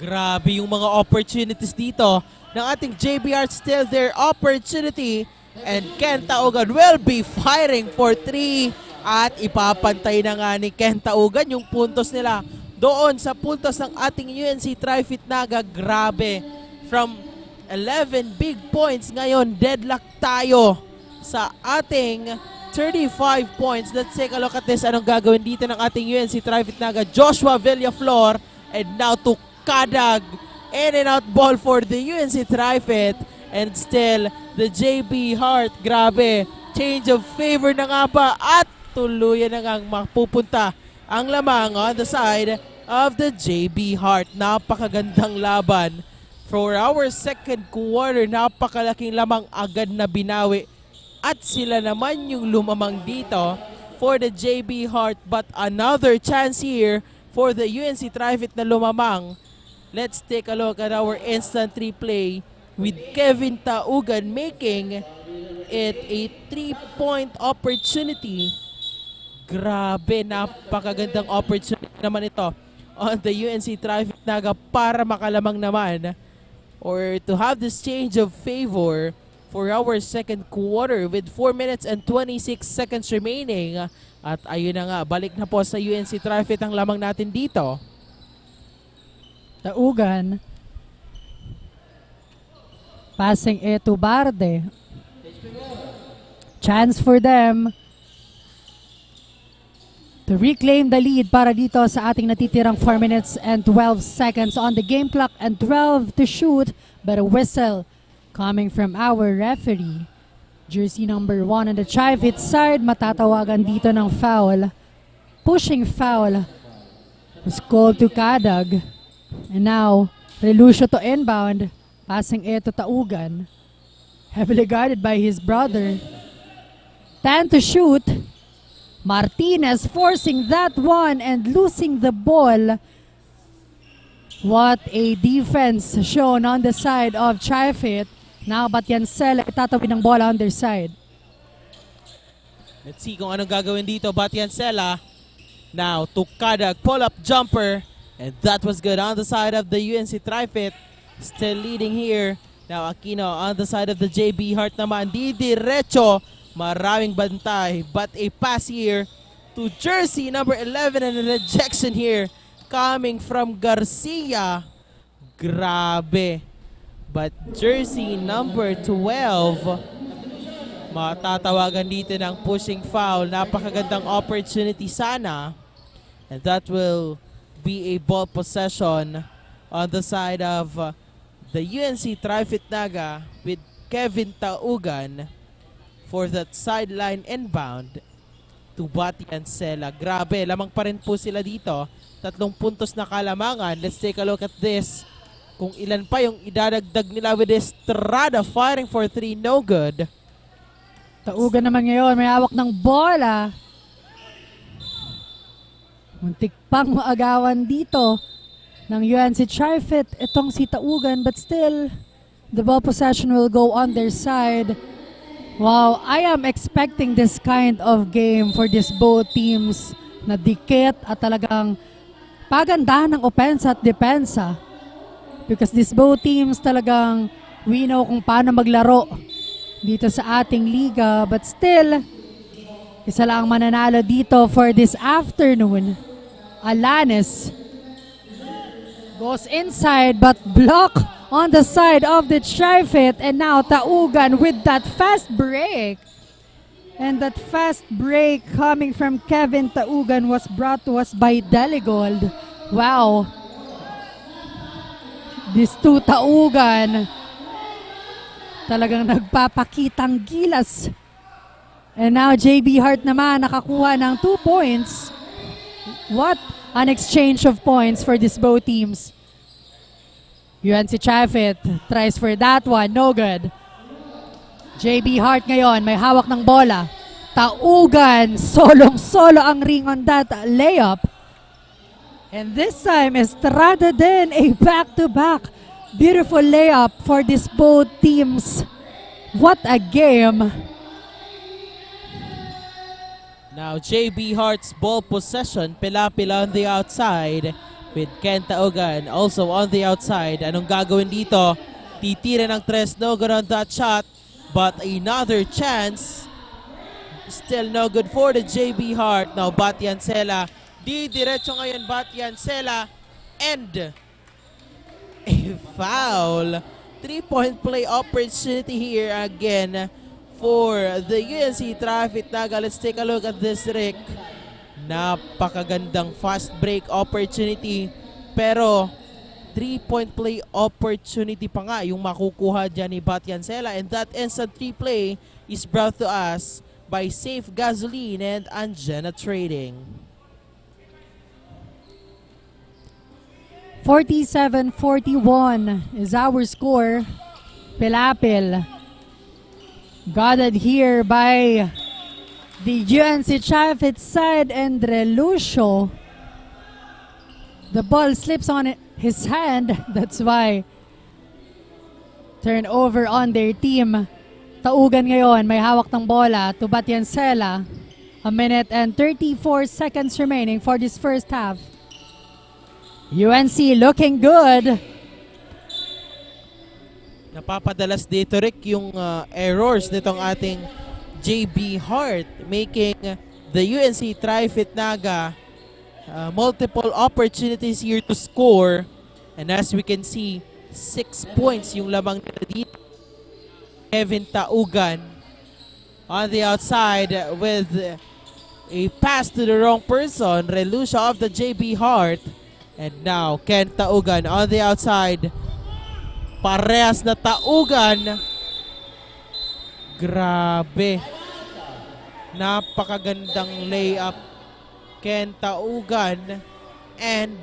Grabe yung mga opportunities dito ng ating JB Hart. Still their opportunity And Ken Taugan will be firing for 3 at ipapantay na nga ni Ken Taugan yung puntos nila doon sa puntos ng ating UNC-TRIFIT Naga. Grabe, from 11 big points ngayon, deadlock tayo sa ating 35 points. Let's take a look at this. Anong gagawin dito ng ating UNC-TRIFIT Naga? Joshua Villaflor, and now to Kadag. In and out ball for the UNC-TRIFIT. And still, the JB Hart, grabe, change of favor na nga ba at tuluyan na nga mapupunta ang lamang on the side of the JB Hart. Napakagandang laban for our second quarter. Napakalaking lamang agad na binawi at sila naman yung lumamang dito for the JB Hart. But another chance here for the UNC-TRIFIT na lumamang. Let's take a look at our instant replay with Kevin Taugan making it a 3-point opportunity. Grabe, napakagandang opportunity naman ito on the UNC-TRIFIT Naga para makalamang naman or to have this change of favor for our second quarter with 4 minutes and 26 seconds remaining. At ayun na nga, balik na po sa UNC-TRIFIT ang lamang natin dito. Taugan. Passing it to Barde. Chance for them to reclaim the lead para dito sa ating natitirang 4 minutes and 12 seconds on the game clock and 12 to shoot, but a whistle coming from our referee. Jersey number 1 on the TRIFIT side, matatawagan dito ng foul. Pushing foul was called to Kadag. And now, Relucio to inbound. Passing it to Taugan. Heavily guarded by his brother. 10 to shoot. Martinez forcing that one and losing the ball. What a defense shown on the side of TRIFIT. Now Batiancela itatawid ng bola on their side. Let's see kung anong gagawin dito. Batiancela. Now to Kadag, pull-up jumper. And that was good on the side of the UNC-TRIFIT. Still leading here. Now Aquino on the side of the JB Hart naman. Di diretso. Maraming bantay. But a pass here to jersey number 11 and a rejection here coming from Garcia. Grabe. But jersey number 12 matatawagan dito ng pushing foul. Napakagandang opportunity sana. And that will be a ball possession on the side of the UNC-TRIFIT Naga with Kevin Taugan for that sideline inbound to Batiancela. Grabe, lamang pa rin po sila dito. 3 puntos na kalamangan. Let's take a look at this. Kung ilan pa yung idadagdag nila with Estrada firing for 3, no good. Taugan naman ngayon, may hawak ng bola. Muntik pang maagawan dito ng UNC-TRIFIT itong si Taugan, but still the ball possession will go on their side. Wow, I am expecting this kind of game for these both teams na dikit at talagang pagandahan ng opensa at depensa. Because these both teams talagang we know kung paano maglaro dito sa ating liga, but still isa lang mananalo dito for this afternoon. Alanes goes inside but block on the side of the TRIFIT, and now Taugan with that fast break. And that fast break coming from Kevin Taugan was brought to us by DELIGOLD. Wow. These two Taugan talagang nagpapakitang gilas. And now JB Hart naman nakakuha ng 2 points. What an exchange of points for these both teams. UNC-TRIFIT tries for that one, no good. JB Hart ngayon, may hawak ng bola. Taugan, solong-solo ang ring on that layup. And this time, Estrada din, a back-to-back. Beautiful layup for these both teams. What a game. Now, JB Hart's ball possession, pila-pila on the outside with Ken Taugan also on the outside. Anong gagawin dito? Titira ng 3, no good on that shot. but another chance. Still no good for the JB Hart. Now Batiancela, diretso ngayon Batiancela, and a foul. 3-point play opportunity here again for the UNC-TRIFIT Naga. Let's take a look at this, Rick. Napakagandang fast break opportunity, pero 3-point play opportunity pa nga yung makukuha dyan ni Batiancela, and that instant replay is brought to us by Safe Gasoline and Anjena Trading. 47-41 is our score. Pilapil guarded here by the UNC-TRIFIT side, and Relucio. The ball slips on his hand. That's why turnover on their team. Taugan ngayon, may hawak ng bola to Batiancela. 1 minute and 34 seconds remaining for this first half. UNC looking good. Napapadalas dito, Rick, yung errors nitong ating JB Hart, making the UNC-TRIFIT Naga multiple opportunities here to score. And as we can see, 6 points yung lamang nila dito. Kevin Taugan on the outside with a pass to the wrong person. Relucia of the JB Hart. And now, Ken Taugan on the outside. Parehas na Taugan. Grabe. Napakagandang layup. Ken Taugan. And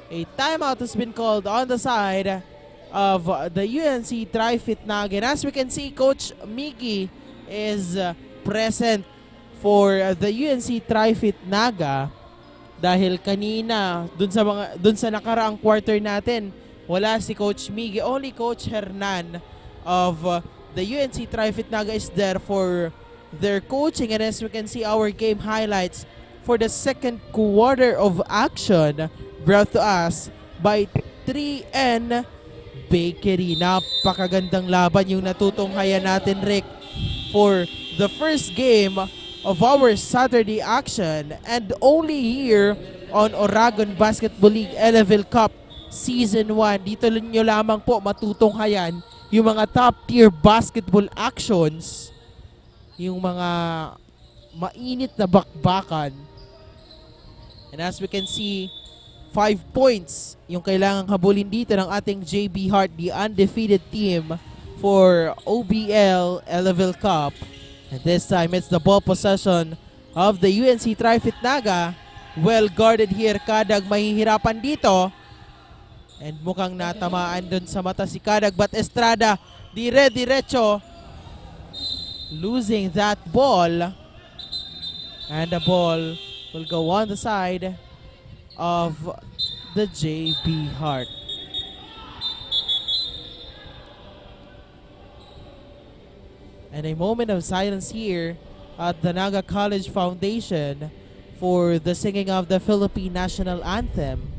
a timeout has been called on the side of the UNC-TRIFIT Naga. And as we can see, Coach Miggy is present for the UNC-TRIFIT Naga. Dahil kanina, dun sa nakaraang quarter natin, wala si Coach Miggy. Only Coach Hernan of the UNC-TRIFIT Naga is there for their coaching. And as we can see, our game highlights for the second quarter of action brought to us by 3N Bakery. Napakagandang laban yung natutunghayan natin, Rick, for the first game of our Saturday action, and only here on Oragon Basketball League Elavil Cup Season 1. Dito nyo lamang po matutunghayan yung mga top tier basketball actions, yung mga mainit na bakbakan. And as we can see, 5 points yung kailangang habulin dito ng ating JB Hart, the undefeated team for OBL Elavil Cup. And this time, it's the ball possession of the UNC-TRIFIT Naga. Well guarded here, Kadag mahihirapan dito. And mukhang natamaan dun sa mata si Kadag, but Estrada, diretso, losing that ball. And the ball will go on the side of the JB Hart. And a moment of silence here at the Naga College Foundation for the singing of the Philippine National Anthem.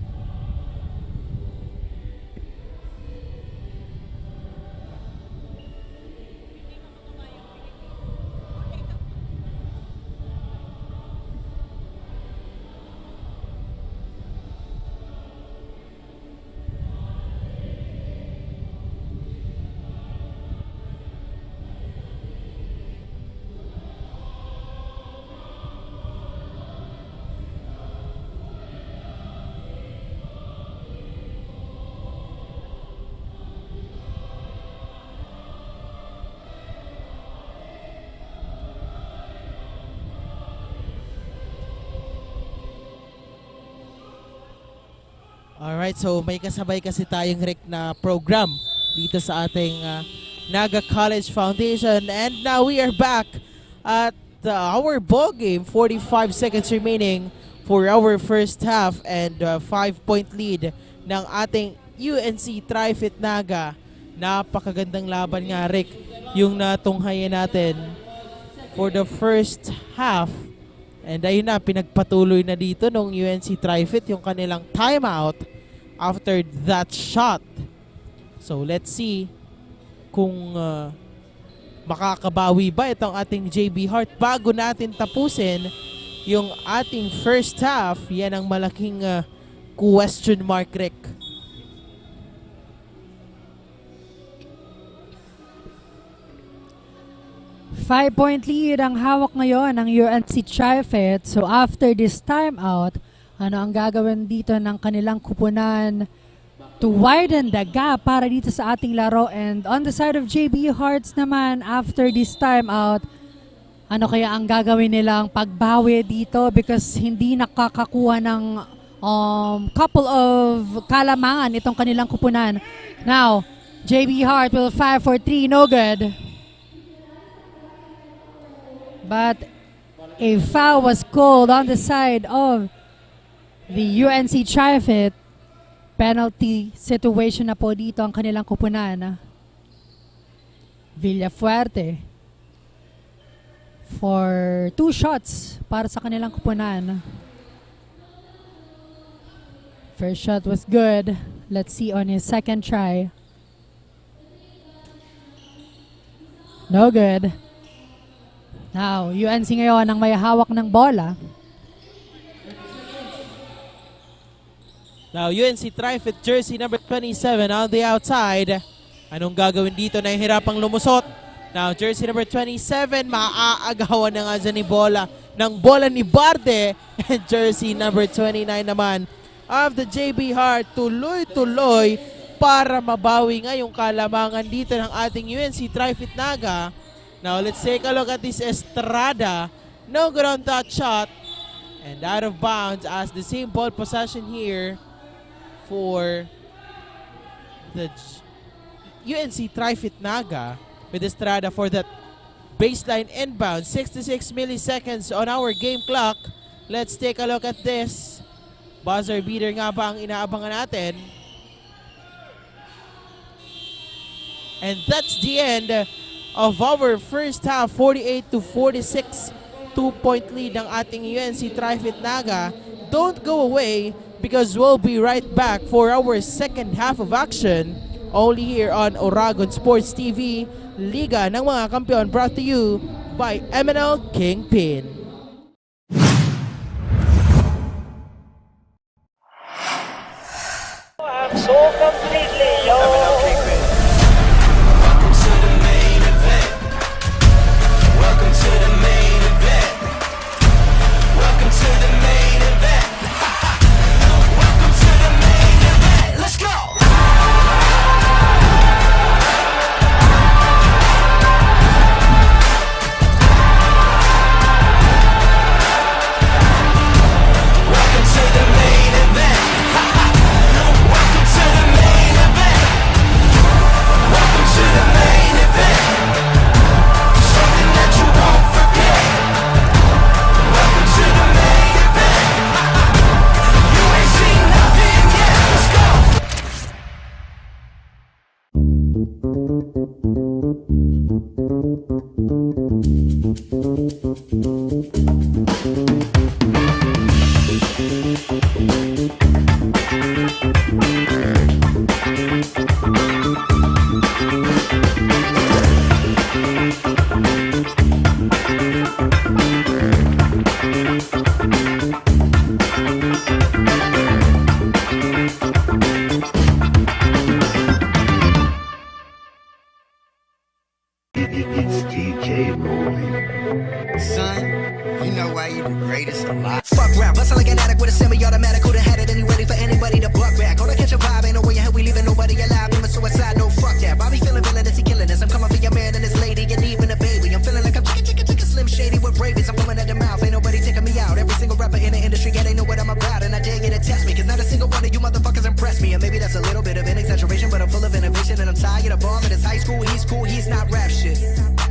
Alright, so may kasabay kasi tayong Rick na program dito sa ating Naga College Foundation. And now we are back at our ball game. 45 seconds remaining for our first half, and 5-point lead ng ating UNC-TRIFIT Naga. Napakagandang laban nga, Rick, yung natunghayan natin for the first half. And ayun na, pinagpatuloy na dito nung UNC-TRIFIT yung kanilang timeout after that shot. So let's see kung makakabawi ba itong ating JB Hart bago natin tapusin yung ating first half? Yan ang malaking question mark, Rick. Five-point lead ang hawak ngayon ng UNC-TRIFIT. So after this timeout, ano ang gagawin dito ng kanilang kupunan to widen the gap para dito sa ating laro? And on the side of JB Hearts naman, after this timeout, ano kaya ang gagawin nilang pagbawi dito because hindi nakakakuha ng couple of kalamangan itong kanilang kupunan. Now, JB Hart will fire for 3, no good. But a foul was called on the side of the UNC-TRIFIT. Penalty situation na po dito ang kanilang kupunan. Villafuerte for 2 shots para sa kanilang kupunan. First shot was good. Let's see on his second try. No good. Now, UNC ngayon ang may hawak ng bola. Now, UNC-TRIFIT jersey number 27 on the outside. Anong gagawin dito? Nahihirapang lumusot. Now, jersey number 27, maaagawan na nga dyan ng bola ni Barde. And jersey number 29 naman of the JB Hart, tuloy-tuloy para mabawi nga yung kalamangan dito ng ating UNC-TRIFIT-Naga. Now, let's take a look at this Estrada. No good on that shot. And out of bounds as the same ball possession here for the UNC-TRIFIT-Naga with Estrada for that baseline inbound. 66 milliseconds on our game clock. Let's take a look at this. Buzzer beater nga ba ang inaabangan natin? And that's the end of our first half, 48-46, 2-point lead ng ating UNC-TRIFIT-Naga. Don't go away because we'll be right back for our second half of action only here on Oragon Sports TV, Liga ng mga Kampiyon, brought to you by MNL Kingpin. I'm so completely yours. Son, you know why you the greatest alive. Fuck rap, bustin' like an addict with a semi-automatic. Who'da had it and you ready for anybody to buck back? Hold on, catch a vibe, ain't no way in hell we leaving nobody alive. Even suicide, no fuck that. Bobby feeling villainous, he killing us. I'm coming for your man and his lady, and even a baby. I'm feeling like I'm chicken, slim shady with rabies. I'm coming at the mouth, ain't nobody taking me out. Every single rapper in the industry, yeah, they know what I'm about. And I dare you to test me, cause not a single one of you motherfuckers impress me. And maybe that's a little bit of an exaggeration, but I'm full of innovation. And I'm tired of balling. It's high school, he's cool, he's not rap shit.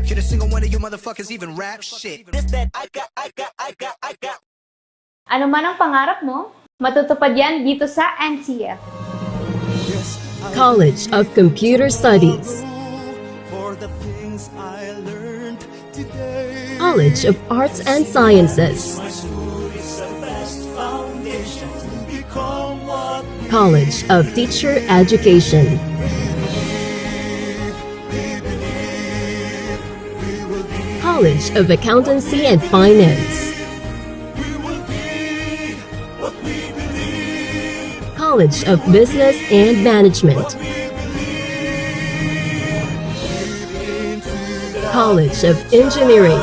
Can a single one of you motherfuckers even rap shit? This that I got. Ano man ang pangarap mo, matutupad yan dito sa NCF. College of Computer Studies, College of Arts and Sciences, College of Teacher Education, College of Accountancy and Finance, College of Business and Management, College of Engineering,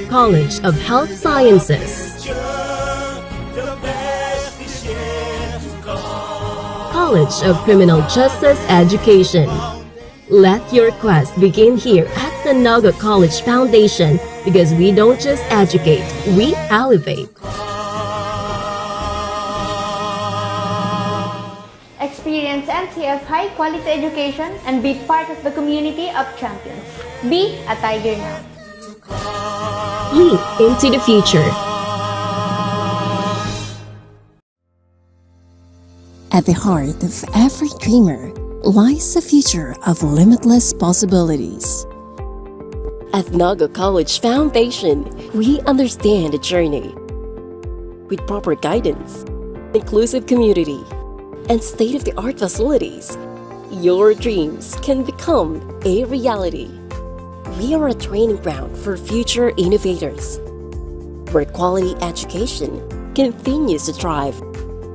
College of Health Sciences, College of Criminal Justice Education. Let your quest begin here at the Naga College Foundation, because we don't just educate, we elevate. Experience NCF high-quality education and be part of the community of champions. Be a Tiger now. Leap into the future. At the heart of every dreamer lies a future of limitless possibilities. At Naga College Foundation, we understand the journey. With proper guidance, inclusive community, and state-of-the-art facilities, your dreams can become a reality. We are a training ground for future innovators, where quality education continues to thrive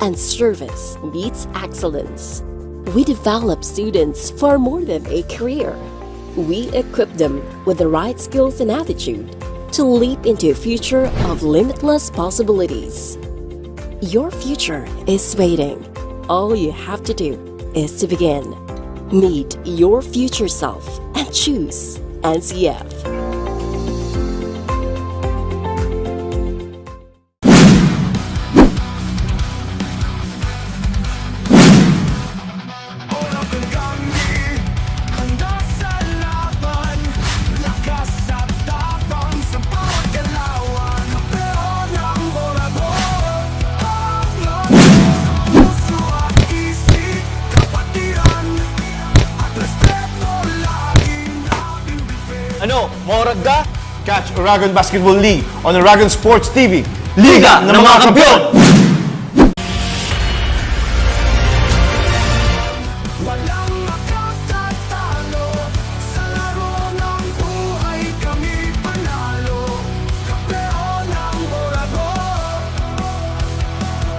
and service meets excellence. We develop students for more than a career. We equip them with the right skills and attitude to leap into a future of limitless possibilities. Your future is waiting. All you have to do is to begin. Meet your future self and choose NCF. Ano, maorag ka? Catch Oragon Basketball League on Oragon Sports TV. Liga ng mga Kampiyon! Walang makatatalo sa laro ng buhay, kami panalo. Kampeon ng Oragon.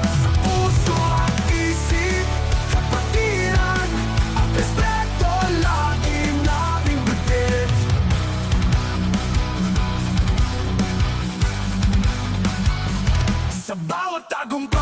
Sa puso at isip, kapatiran at respeto lagi nating bitbit. Sa bawat tagumpay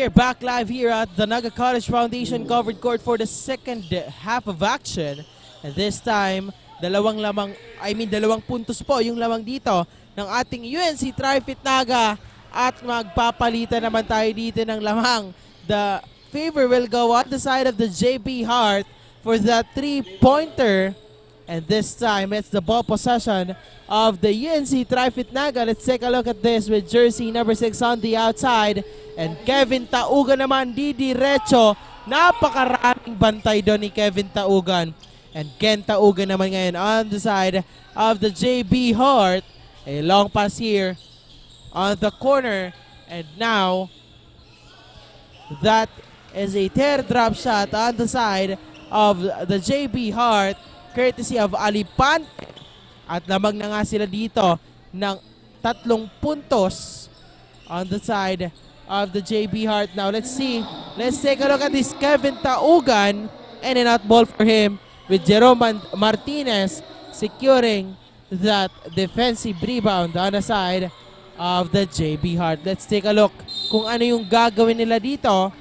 We are back live here at the Naga College Foundation covered court for the second half of action. And this time, dalawang puntos po yung lamang dito ng ating UNC-TRIFIT Naga at magpapalitan naman tayo dito ng lamang. The favor will go on the side of the JB Hart for the 3-pointer. And this time, it's the ball possession of the UNC-TRIFIT Naga. Let's take a look at this with jersey number 6 on the outside. And Kevin Taugan naman didiretso. Napakaraming bantay doon ni Kevin Taugan. And Ken Taugan naman ngayon on the side of the JB Hart. A long pass here on the corner. And now, that is a teardrop shot on the side of the JB Hart, courtesy of Alipante. At lamang na nga sila dito ng 3 puntos on the side of the JB Hart. Now let's see. Let's take a look at this Kevin Taugan, and an out ball for him with Jerome Martinez securing that defensive rebound on the side of the JB Hart. Let's take a look kung ano yung gagawin nila dito,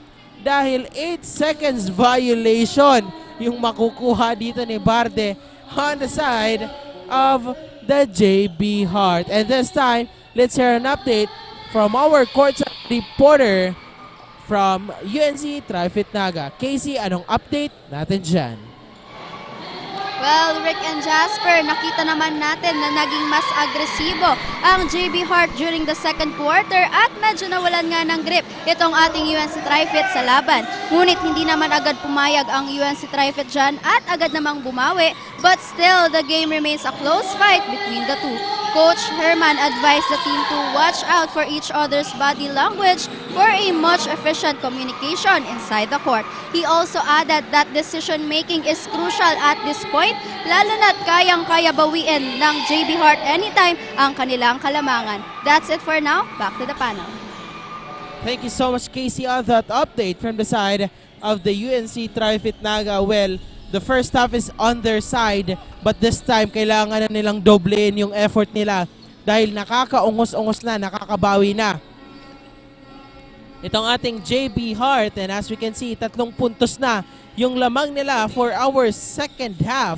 dahil 8 seconds violation yung makukuha dito ni Barde on the side of the JB Hart. And this time, let's hear an update from our courtside reporter from UNC-TRIFIT Naga. Casey, anong update natin dyan? Well, Rick and Jasper, nakita naman natin na naging mas agresibo ang JB Hart during the second quarter at medyo nawalan nga ng grip itong ating UNC-TRIFIT sa laban. Ngunit hindi naman agad pumayag ang UNC-TRIFIT dyan at agad namang bumawi, but still the game remains a close fight between the two. Coach Herman advised the team to watch out for each other's body language for a much efficient communication inside the court. He also added that decision-making is crucial at this point, lalo na't kayang-kaya bawiin ng JB Hart anytime ang kanilang kalamangan. That's it for now. Back to the panel. Thank you so much, Casey, on that update from the side of the UNC-TRIFIT Naga. Well, the first half is on their side, but this time kailangan na nilang doblein yung effort nila dahil nakakaungos-ungos na, nakakabawi na itong ating JB Hart. And as we can see, 3 puntos na yung lamang nila for our second half.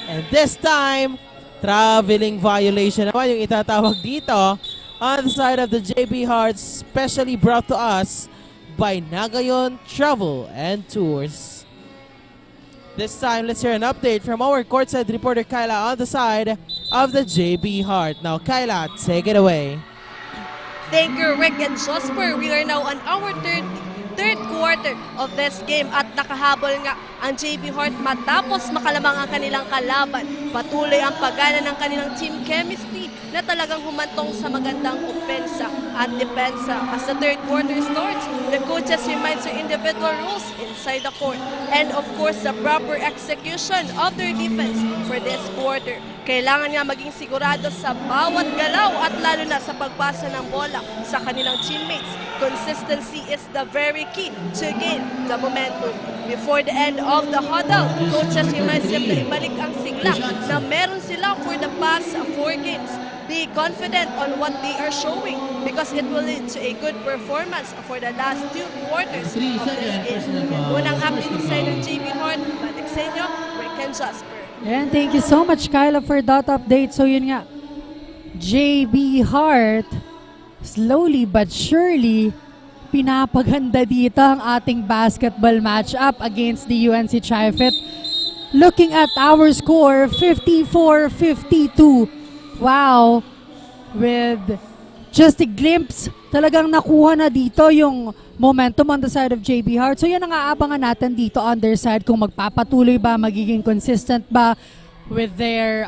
And this time, traveling violation naman yung itatawag dito on the side of the JB Hart, specially brought to us by Nagayon Travel and Tours. This time, let's hear an update from our courtside reporter Kyla on the side of the JB Hart. Now, Kyla, take it away. Thank you, Rick and Jasper. We are now on our third quarter of this game at nakahabol nga ang JB Hart matapos makalamang ang kanilang kalaban. Patuloy ang paggana ng kanilang team chemistry na talagang humantong sa magandang opensa at depensa. As the third quarter starts, the coaches reminds their individual roles inside the court and of course the proper execution of their defense for this quarter. Kailangan nga maging sigurado sa bawat galaw at lalo na sa pagbasa ng bola sa kanilang teammates. Consistency is the very key to gain the momentum. Before the end of the huddle, coaches reminds them na ibalik ang sigla na meron sila for the past 4 games. Be confident on what they are showing because it will lead to a good performance for the last 2 quarters of this game. Unang update sa ng JB Hart, balik sa inyo, Rick and Jasper. And thank you so much, Kyla, for that update. So yun nga, JB Hart, slowly but surely, pinapaganda dito ang ating basketball matchup against the UNC-TRIFIT. Looking at our score, 54-52. Wow! With just a glimpse, talagang nakuha na dito yung momentum on the side of JB Hart. So yan ang aabangan natin dito on their side, kung magpapatuloy ba, magiging consistent ba with their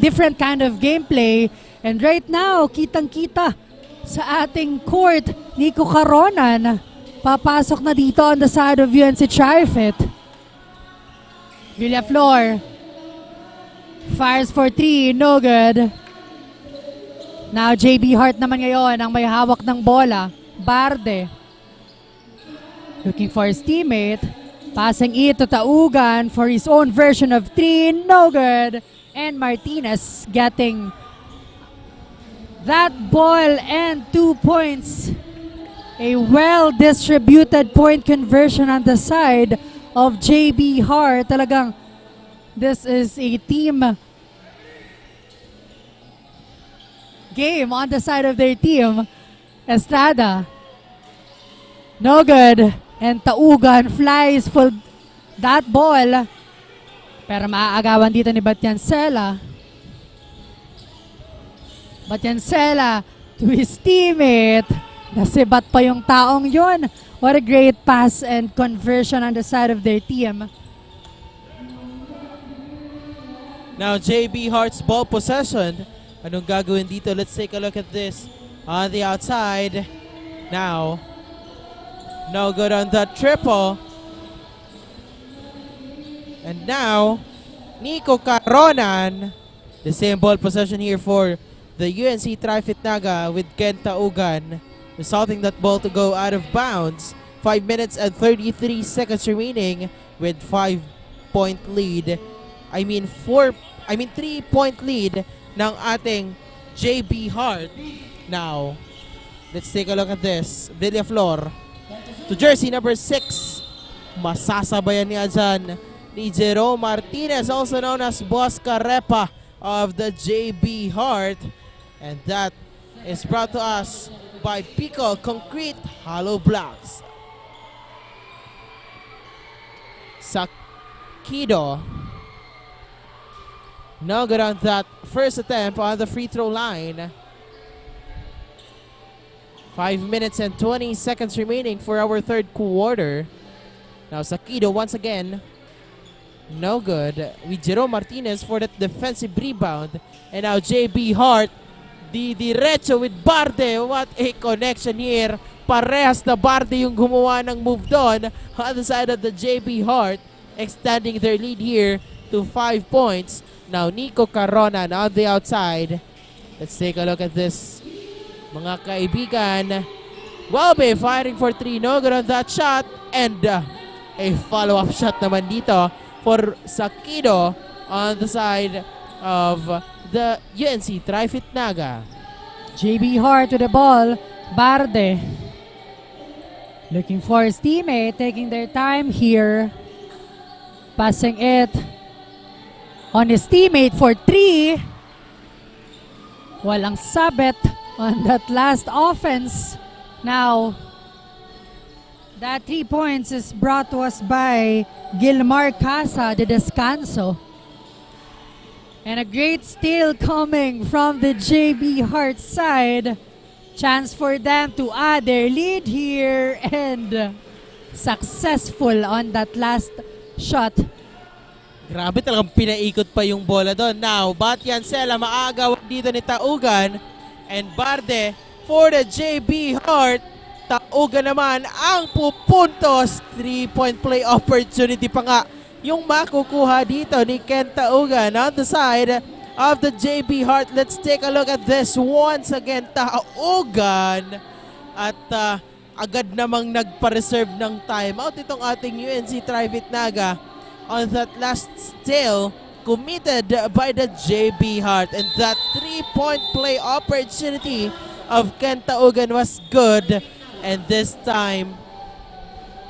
different kind of gameplay. And right now, kitang-kita sa ating court, Nico Caronan, papasok na dito on the side of UNC-TRIFIT. Villaflor fires for 3, no good. Now JB Hart naman ngayon ang may hawak ng bola. Barde looking for his teammate, passing it to Taugan for his own version of 3, no good. And Martinez getting that ball and 2 points A well-distributed point conversion on the side of JB Hart. Talagang this is a team game on the side of their team. Estrada. No good. And Taugan flies for that ball. Pero maaagawan dito ni Batiancela. Batiancela to his teammate. Nasibat pa yung taong yun. What a great pass and conversion on the side of their team. Now JB Hart's ball possession. Anong gagawin dito? Let's take a look at this on the outside. Now, no good on the triple. And now, Nico Caronan. The same ball possession here for the UNC-TRIFIT Naga with Ken Taugan, resulting that ball to go out of bounds. 5 minutes and 33 seconds remaining with 5-point lead. 3-point lead ng ating JB Hart. Now, let's take a look at this. Villaflor to jersey number 6. Masasabayan niya dyan ni Jerome Martinez, also known as Boss Carepa of the JB Hart. And that is brought to us by BICOL Concrete Hollow Blocks. Sakido. No good on that first attempt on the free throw line. 5 minutes and 20 seconds remaining for our third quarter. Now Sakido once again. No good. With Jerome Martinez for that defensive rebound. And now JB Hart. Diretso with Barde. What a connection here. Parehas na Barde yung gumawa ng move doon on the side of the JB Hart, extending their lead here to 5 points. Now Nico Caronan on the outside. Let's take a look at this, mga kaibigan. Welbe firing for 3. No good on that shot. And a follow-up shot naman dito for Sakido on the side of the UNC-TRIFIT Naga. JB Hart to the ball. Barde looking for his teammate, taking their time here. Passing it on his teammate for 3. Walang sabit on that last offense. Now, that 3 points is brought to us by Gilmar CASA, the Descanso. And a great steal coming from the JB Hart side. Chance for them to add their lead here, and successful on that last shot. Grabe, talagang pinaikot pa yung bola doon. Now, Batiancela maagaw dito ni Taugan. And Barde for the JB Hart. Taugan naman ang pupuntos. 3-point play opportunity pa nga yung makukuha dito ni Ken Taugan on the side of the JB Hart. Let's take a look at this once again. Taugan at agad namang nagpa-reserve ng timeout itong ating UNC-TRIFIT Naga on that last steal committed by the JB Hart. And that 3-point play opportunity of Ken Taugan was good. And this time,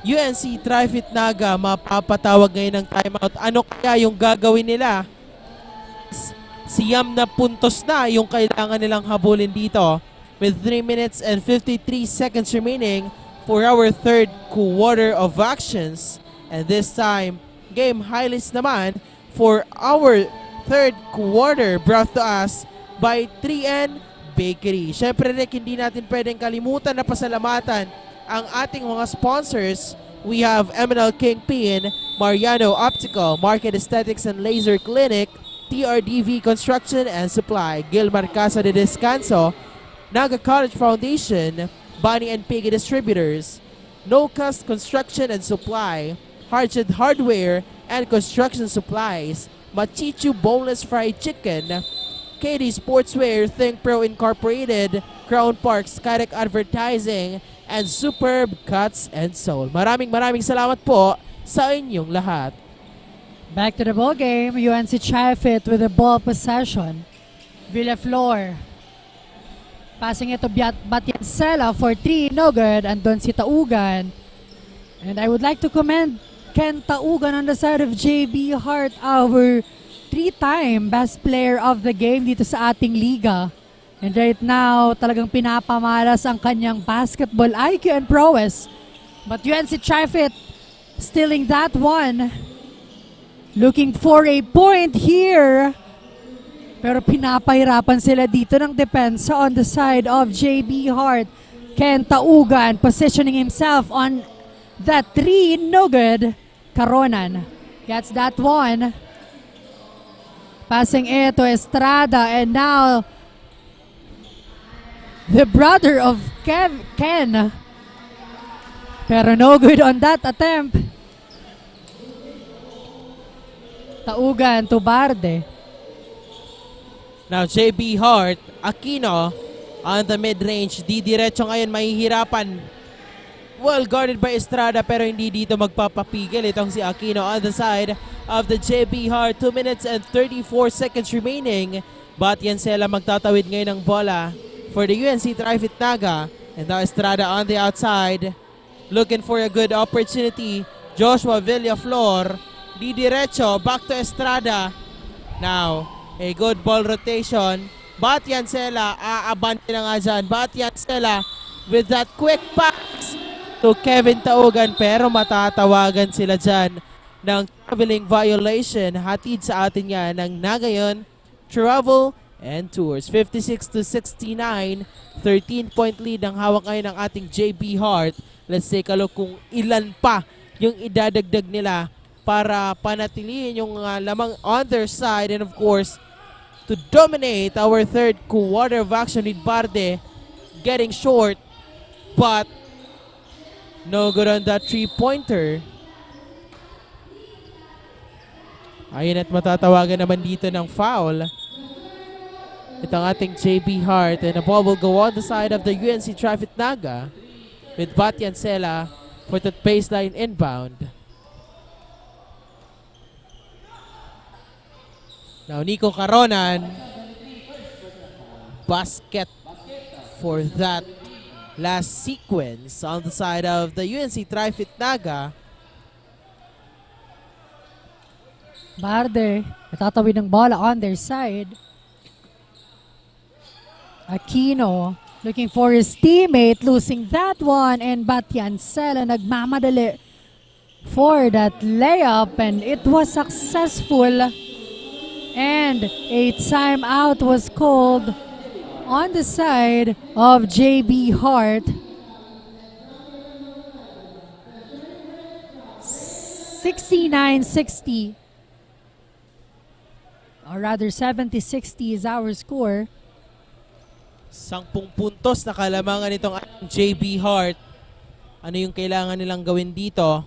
UNC-TRIFIT Naga mapapatawag ngayon ng timeout. Ano kaya yung gagawin nila? Siyam na puntos na yung kailangan nilang habulin dito with 3 minutes and 53 seconds remaining for our third quarter of actions. And this time, game highlights naman for our third quarter brought to us by 3N Bakery. Syempre Rick, hindi natin pwedeng kalimutan na pasalamatan ang ating mga sponsors. We have KINGPIN, MARIANO Optical, Market Aesthetics and Laser Clinic, TRDV Construction and Supply, GILMAR Casa de Descanso, Naga College Foundation, Bonnie and Piggy Distributors, NOLCAST Construction and Supply, HARDSHED Hardware and Construction Supplies, MACHICHU Boneless Fried Chicken, KD Sportswear, Think Pro Incorporated, Crown Park, Skytech Advertising, and Superb Cuts and Soul. Maraming salamat po sa inyong lahat. Back to the ball game. UNC-TRIFIT with the ball possession. Villaflor Passing it to Batiansela for 3, no good. Andun si Taugan. And I would like to commend Ken Taugan on the side of JB Hart, our 3-time best player of the game dito sa ating liga. And right now, talagang pinapamalas ang kanyang basketball IQ and prowess. But UNC-TRIFIT stealing that one. Looking for a point here. Pero pinapahirapan sila dito ng depensa on the side of JB Hart. Ken Taugan positioning himself on that 3, no good. Caronan gets that one. Passing it to Estrada, and now the brother of Ken. Pero no good on that attempt. Taugan to Barde. Now JB Hart, Aquino on the mid-range. Didiretso ngayon, mahihirapan. Well guarded by Estrada, pero hindi dito magpapapigil itong si Aquino on the side of the JB Hart. 2 minutes and 34 seconds remaining. Batiansela magtatawid ngayon ng bola for the UNC-TRIFIT Naga. And now Estrada on the outside, looking for a good opportunity. Joshua Villaflor, didiretso, back to Estrada. Now, a good ball rotation. Batiansela, aabante na nga dyan. Batiansela with that quick pass to Kevin Taugan, pero matatawagan sila dyan ng traveling violation. Hatid sa atin yan ng Nagayon Travel and Tours. 56-69, 13-point lead ang hawak ngayon ng ating JB Hart. Let's take a look kung ilan pa yung idadagdag nila para panatilihin yung lamang on their side, and of course to dominate our third quarter of action with Barde getting short, but no good on that 3-pointer. Ayun, at matatawagan naman dito ng foul itong ating JB Hart, and the ball will go on the side of the UNC-TRIFIT Naga with Batiansela for the baseline inbound. Now Nico Caronan, basket for that last sequence on the side of the UNC-TRIFIT Naga. Barde, natatawid ng bola on their side. Aquino looking for his teammate, losing that one, and Batiansela nagmamadali for that layup, and it was successful. And a timeout was called on the side of JB Hart. 69-60. Or rather 70-60 is our score. 10 puntos na kalamangan itong JB Hart. Ano yung kailangan nilang gawin dito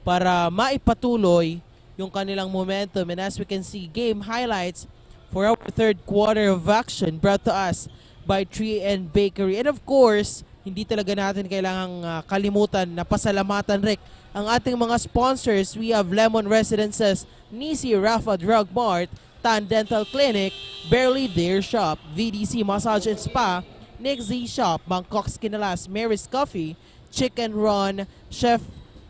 para maipatuloy yung kanilang momentum? And as we can see, game highlights for our third quarter of action brought to us by Tree and Bakery. And of course, hindi talaga natin kailangang kalimutan na pasalamatan, Rick, ang ating mga sponsors. We have Lemon Residences, Nisi Rafa Drug Mart, Tan Dental Clinic, Barely There Shop, VDC Massage and Spa, Nick Z Shop, Bangkok's Kinalas, Mary's Coffee, Chicken Run, Chef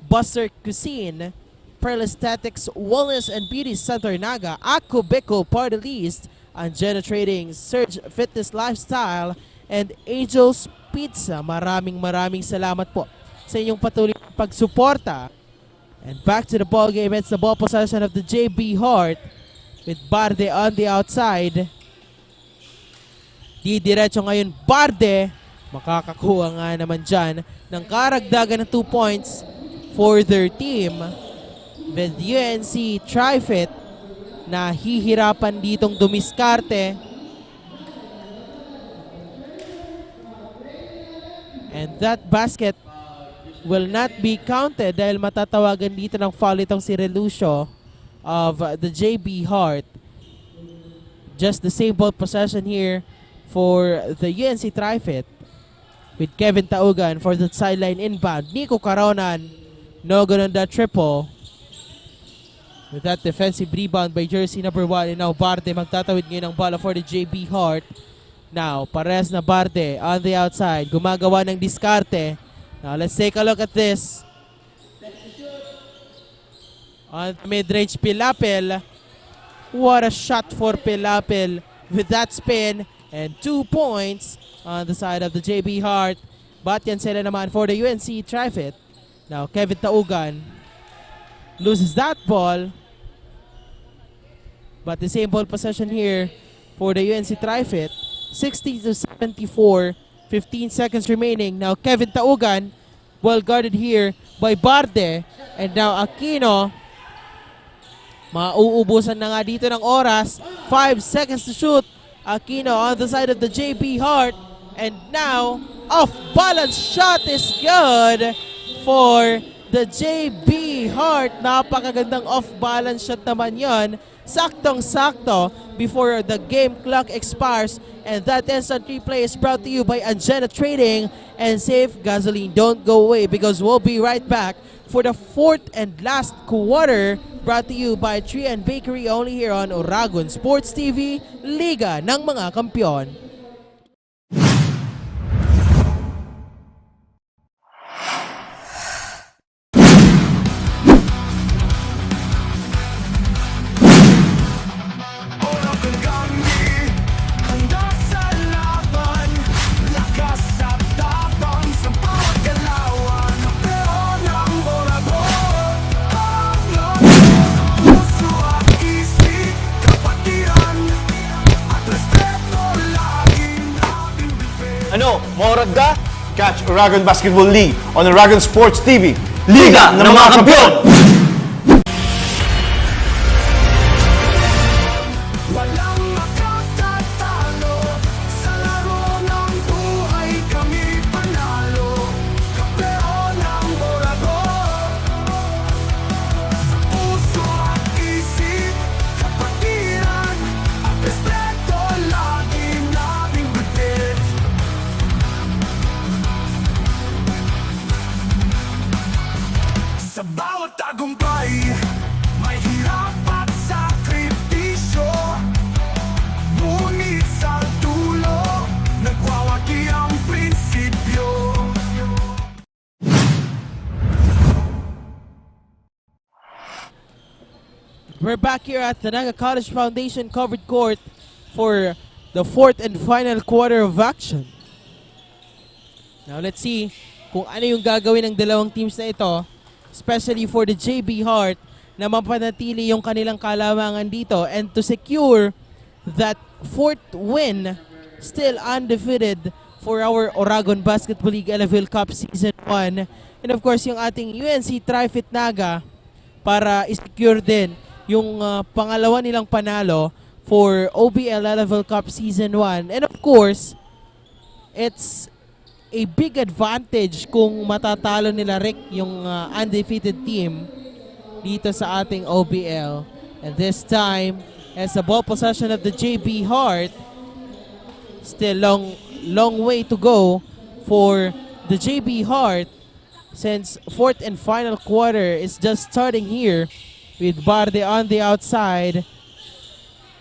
Buster Cuisine, Pearl Aesthetics, Wellness and Beauty Center Naga, ARCO BICOL Party List, Angena Trading, Surge Fitness Lifestyle, and Angel's Pizza. Maraming salamat po sa inyong patuloy na pagsuporta. And back to the ball game. It's the ball possession of the JB Hart with Barde on the outside. Didiretso ngayon Barde. Makakakuha nga naman dyan ng karagdagan ng 2 points for their team. With UNC-TRIFIT na hihirapan ditong dumiskarte. And that basket will not be counted dahil matatawagan dito ng foul itong si Relucio of the JB Hart. Just the same ball possession here for the UNC-TRIFIT with Kevin Taugan for the sideline inbound. Nico Caronan, no good on that triple. With that defensive rebound by jersey number 1, and now Barde magtatawid ngayon ng bola for the JB Hart. Now, pares na Barde on the outside. Gumagawa ng diskarte. Now, let's take a look at this. On mid-range, Pilapil. What a shot for Pilapil with that spin. And 2 points on the side of the JB Hart. Batyan sila naman for the UNC-TRIFIT. Now, Kevin Taugan loses that ball. But the same ball possession here for the UNC-TRIFIT. 60-74, 15 seconds remaining. Now, Kevin Taugan, well guarded here by Barde. And now, Aquino, mauubusan na nga dito ng oras. 5 seconds to shoot. Aquino on the side of the JB Hart. And now, off-balance shot is good for the JB Hart. Napakagandang off-balance shot naman yon. Saktong-sakto before the game clock expires. And that instant replay is brought to you by Angena Trading and Safe Gasoline. Don't go away because we'll be right back for the fourth and last quarter, brought to you by Tree and Bakery only here on Oragon Sports TV, Liga ng mga Kampiyon. Ano, maurag ka? Catch Oragon Basketball League on Oragon Sports TV, Liga ng mga Kampiyon! Walang makatatalo sa laro ng buhay, kami panalo. Kampeon ng Oragon. Sa puso at isip, kapatiran at respeto lagi nating batid. Sa bawat tagumpay, may hirap at sakripisyo. Ngunit sa dulo, nagwawagi ang prinsipyo. We're back here at the Naga College Foundation covered court for the fourth and final quarter of action. Now let's see kung ano yung gagawin ng dalawang teams na ito, especially for the JB Hart, na mapanatili yung kanilang kalamangan dito and to secure that fourth win, still undefeated for our Oragon Basketball League Elavil Cup Season 1. And of course, yung ating UNC-TRIFIT Naga para isecure din yung pangalawa nilang panalo for OBL Elavil Cup Season 1. And of course, it's a big advantage kung matatalo nila Rick yung undefeated team dito sa ating OBL. And this time, as a ball possession of the JB Hart, still long way to go for the JB Hart since fourth and final quarter is just starting here with Barde on the outside.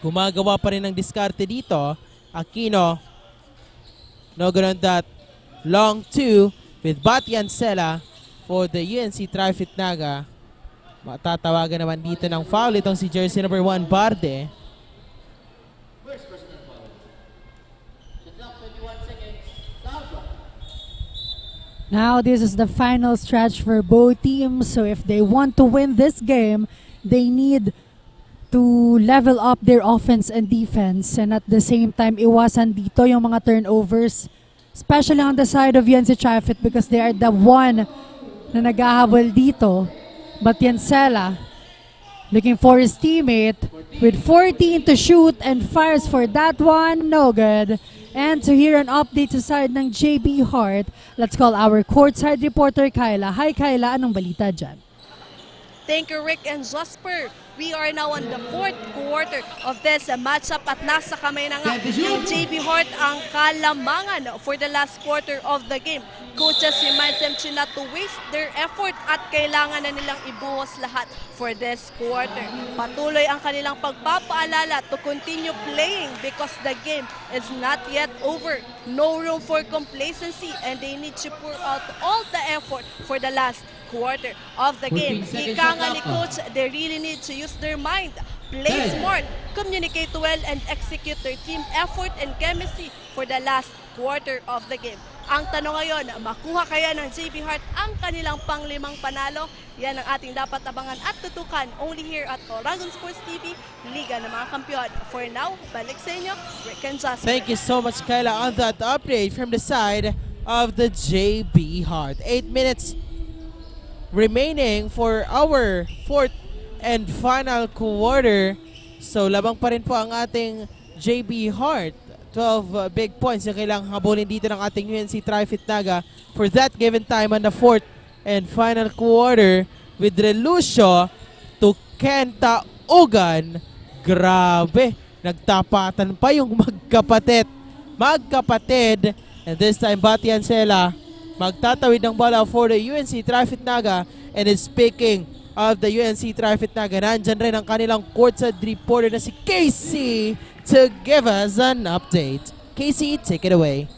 Gumagawa pa rin ng diskarte dito. Aquino, no good on that. Long 2 with Batyan Sela for the UNC-TRIFIT Naga. Matatawagan naman dito ng foul itong si jersey number 1 Barde. Now this is the final stretch for both teams, so if they want to win this game, they need to level up their offense and defense, and at the same time iwasan dito yung mga turnovers, especially on the side of UNC-TRIFIT because they are the one na naghahabol dito. But Yansela looking for his teammate with 14 to shoot and fires for that one, no good. And to hear an update sa side ng JB Hart, let's call our courtside reporter Kyla. Hi Kyla, anong balita dyan? Thank you, Rick and Jasper. We are now on the fourth quarter of this matchup at nasa kamay na nga ng JB Hart ang kalamangan for the last quarter of the game. coaches reminds them to not to waste their effort at kailangan na nilang ibuhos lahat for this quarter. Patuloy ang kanilang pagpapaalala to continue playing because the game is not yet over. No room for complacency and they need to pour out all the effort for the last quarter of the game. Ika nga ni coach, they really need to use their mind, play smart, communicate well, and execute their team effort and chemistry for the last quarter of the game. Ang tanong ngayon, makuha kaya ng JB Heart ang kanilang panglimang panalo? Yan ang ating dapat abangan at tutukan only here at Oragon Sports TV, Liga ng mga Kampiyon. For now, balik sa inyo, Rick and Jasper. Thank you so much, Kyla, on that update from the side of the JB Heart. 8 minutes remaining for our fourth and final quarter. So, labang pa rin po ang ating JB Heart. 12 big points na kailangang habulin dito ng ating UNC-TRIFIT Naga for that given time on the fourth and final quarter with Relucio to Kenta Ogan. Grabe, nagtapatan pa yung magkapatid. And this time, Batian Sela magtatawid ng bola for the UNC-TRIFIT Naga. And speaking of the UNC-TRIFIT Naga, nandyan rin ang kanilang courtside reporter na si Casey to give us an update. Casey, take it away.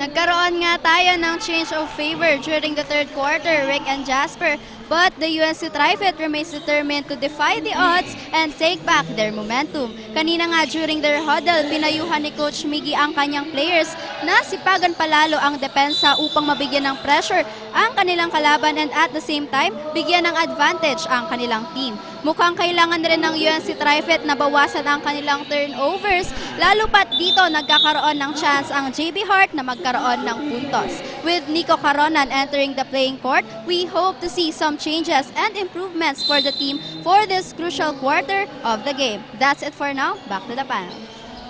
Nagkaroon nga tayo ng change of favor during the third quarter, Rick and Jasper, but the UNC-TRIFIT remains determined to defy the odds and take back their momentum. Kanina nga during their huddle, pinayuhan ni Coach Miggy ang kanyang players na sipagan palalo ang depensa upang mabigyan ng pressure ang kanilang kalaban and at the same time, bigyan ng advantage ang kanilang team. Mukhang kailangan rin ng UNC-TRIFIT na bawasan ang kanilang turnovers, lalo pat dito nagkakaroon ng chance ang JB Heart na magkaroon ng puntos. With Nico Caronan entering the playing court, we hope to see some changes and improvements for the team for this crucial quarter of the game. That's it for now. Back to the panel.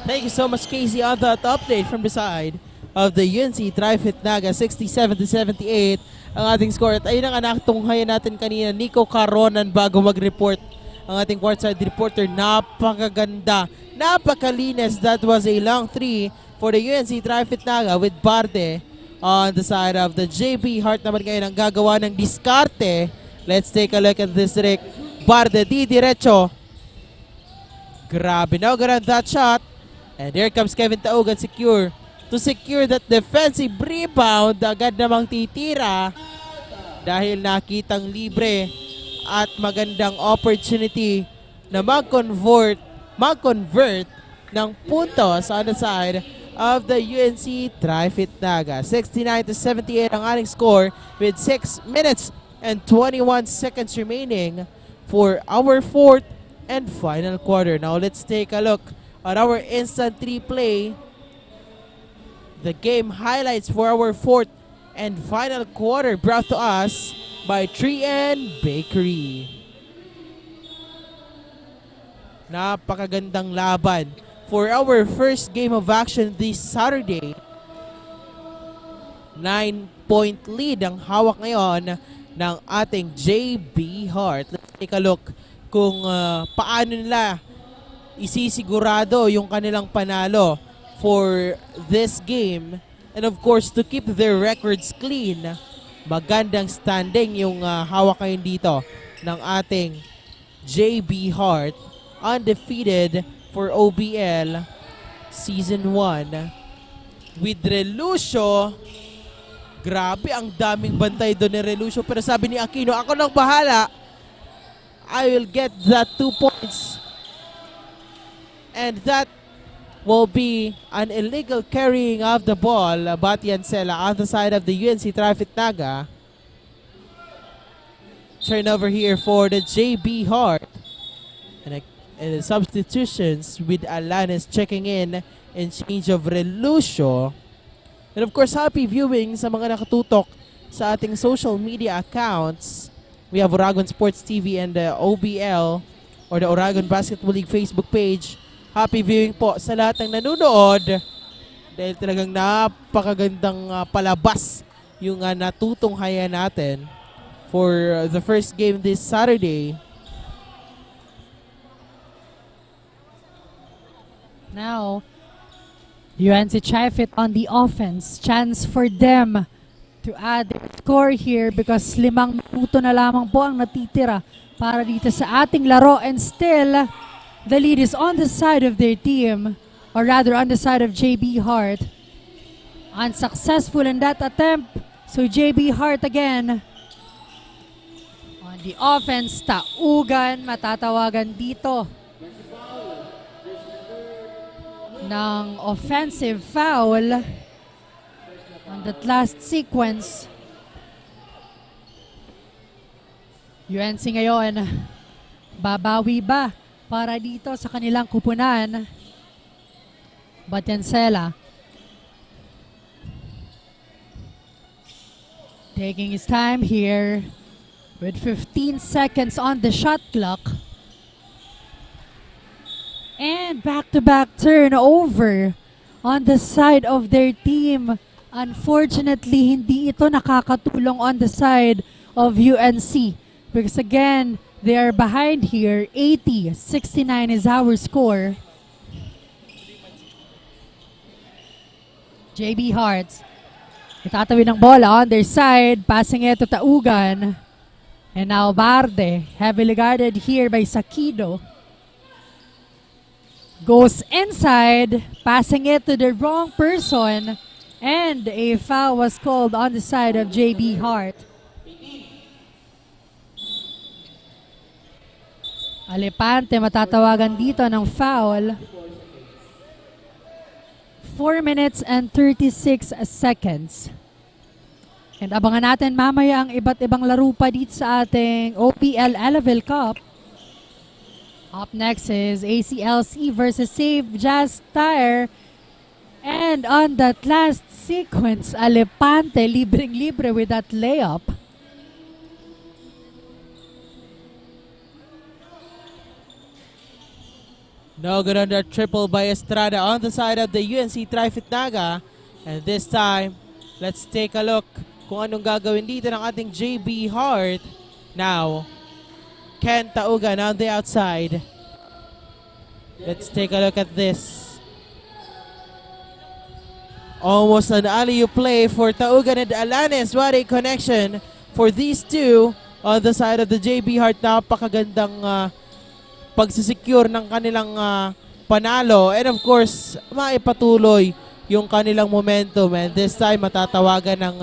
Thank you so much, Casey, on that update from the side of the UNC-TRIFIT Naga, 67-78 ang ating score. At ayun ang nakatunghayan natin kanina, Nico Caronan, bago mag-report ang ating courtside reporter. Napakaganda, napakalinis. That was a long three for the UNC-TRIFIT Naga with Barde on the side of the JB Heart naman ngayon ang gagawa ng diskarte. Let's take a look at this, Rick. Barde, di diretso. Grabe, no good on that shot. And here comes Kevin Taugan to secure that defensive rebound. Agad namang titira dahil nakitang libre at magandang opportunity na mag-convert ng puntos on the side of the UNC-TRIFIT Naga. 69-78 ang ating score with 6 minutes and 21 seconds remaining for our fourth and final quarter. Now let's take a look at our instant replay. The game highlights for our fourth and final quarter brought to us by 3N Bakery. Napakagandang laban for our first game of action this Saturday. 9-point lead ang hawak ngayon ng ating JB Heart. Let's take a look kung paano nila isisigurado yung kanilang panalo for this game, and of course to keep their records clean. Magandang standing yung hawak ngayon dito ng ating JB Heart, undefeated for OBL Season 1 with Relucio. Grabe, ang daming bantay doon ni Relucio, pero sabi ni Aquino, ako nang bahala, I will get that 2 points, and that will be an illegal carrying of the ball. Batian Sela on the side of the UNC-TRIFIT Naga. Turnover here for the JB Heart. And the substitutions with Alanis checking in change of Relucio. And of course, happy viewing sa mga nakatutok sa ating social media accounts. We have Oragon Sports TV and the OBL or the Oragon Basketball League Facebook page. Happy viewing po sa lahat ng nanonood dahil talagang napakagandang palabas yung natutunghayan natin for the first game this Saturday. Now, UNC-TRIFIT on the offense. Chance for them to add their score here because 5 minuto na lamang po ang natitira para dito sa ating laro, and still the lead is on the side of their team, or rather on the side of JB Hart. Unsuccessful in that attempt, so JB Hart again on the offense. Taugan matatawagan dito ng offensive foul on that last sequence. UNC ngayon, babawi ba para dito sa kanilang kupunan? Batiancela taking his time here with 15 seconds on the shot clock. And back-to-back turnover on the side of their team. Unfortunately, hindi ito nakakatulong on the side of UNC. Because again, they are behind here. 80-69 is our score. JB Hart. Itatawid ng bola on their side. Passing it to Taugan. And now Barde. Heavily guarded here by Sakido. Goes inside, passing it to the wrong person, and a foul was called on the side of JB Hart. Alepante matatawagan dito ng foul. 4 minutes and 36 seconds. And abangan natin mamaya ang iba't ibang laro pa dito sa ating OPL Elavil Cup. Up next is ACLC versus Save Jazz Tire. And on that last sequence, Alepante libreng-libre with that layup. No good on that triple by Estrada on the side of the UNC-TRIFIT Naga. And this time, let's take a look kung anong gagawin dito ng ating JB Hart. Now, Ken Taugan on the outside. Let's take a look at this. Almost an alley-oop play for Taugan and Alanes. What a connection for these two on the side of the JB Hart. Napakagandang pagsisecure ng kanilang panalo. And of course, maipatuloy yung kanilang momentum. And this time, matatawagan ng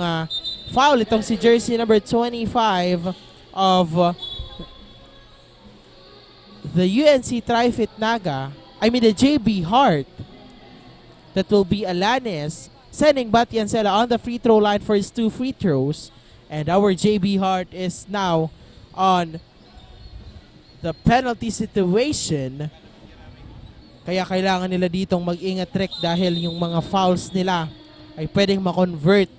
foul itong si jersey number 25 of the UNC-TRIFIT Naga, I mean the JB Hart. That will be Alanes, sending Batiancela on the free throw line for his 2 free throws. And our JB Hart is now on the penalty situation. Kaya kailangan nila ditong mag-ingat Trek dahil yung mga fouls nila ay pwedeng ma-convert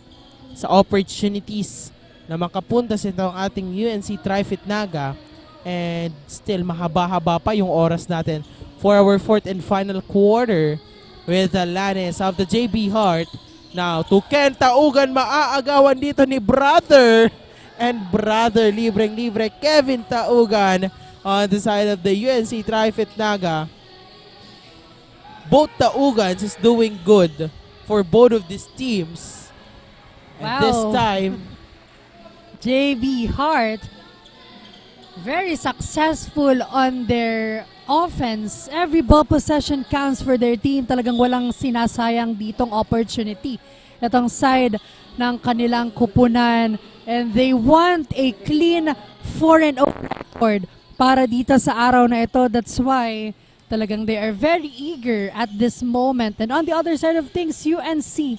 sa opportunities na makapunta sa itong ating UNC-TRIFIT Naga. And still mahaba-haba pa yung oras natin for our 4th and final quarter with Alanes of the JB Hart. Now to Ken Taugan, maaagawan dito ni brother. And brother, libreng-libre Kevin Taugan on the side of the UNC-TRIFIT Naga. Both Taugans is doing good for both of these teams. And this time, JB Hart very successful on their offense. Every ball possession counts for their team. Talagang walang sinasayang ditong opportunity. Itong side ng kanilang kupunan. And they want a clean 4-0 record para dito sa araw na ito. That's why talagang they are very eager at this moment. And on the other side of things, UNC,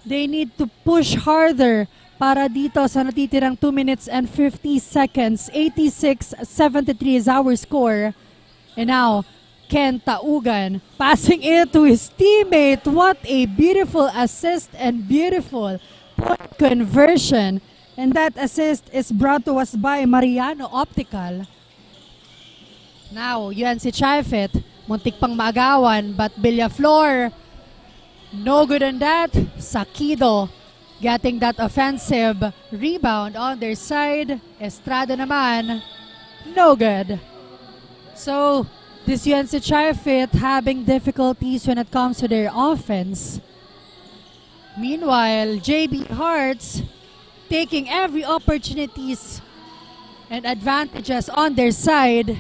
they need to push harder para dito sa natitirang 2 minutes and 50 seconds. 86-73 is our score. And now, Ken Taugan passing it to his teammate. What a beautiful assist and beautiful point conversion. And that assist is brought to us by Mariano Optical. Now, UNC-TRIFIT, muntik pang maagawan, but Villaflor, no good on that. Sakido getting that offensive rebound on their side. Estrada naman, no good. So, this UNC-TRIFIT having difficulties when it comes to their offense. Meanwhile, JB Hearts taking every opportunities and advantages on their side.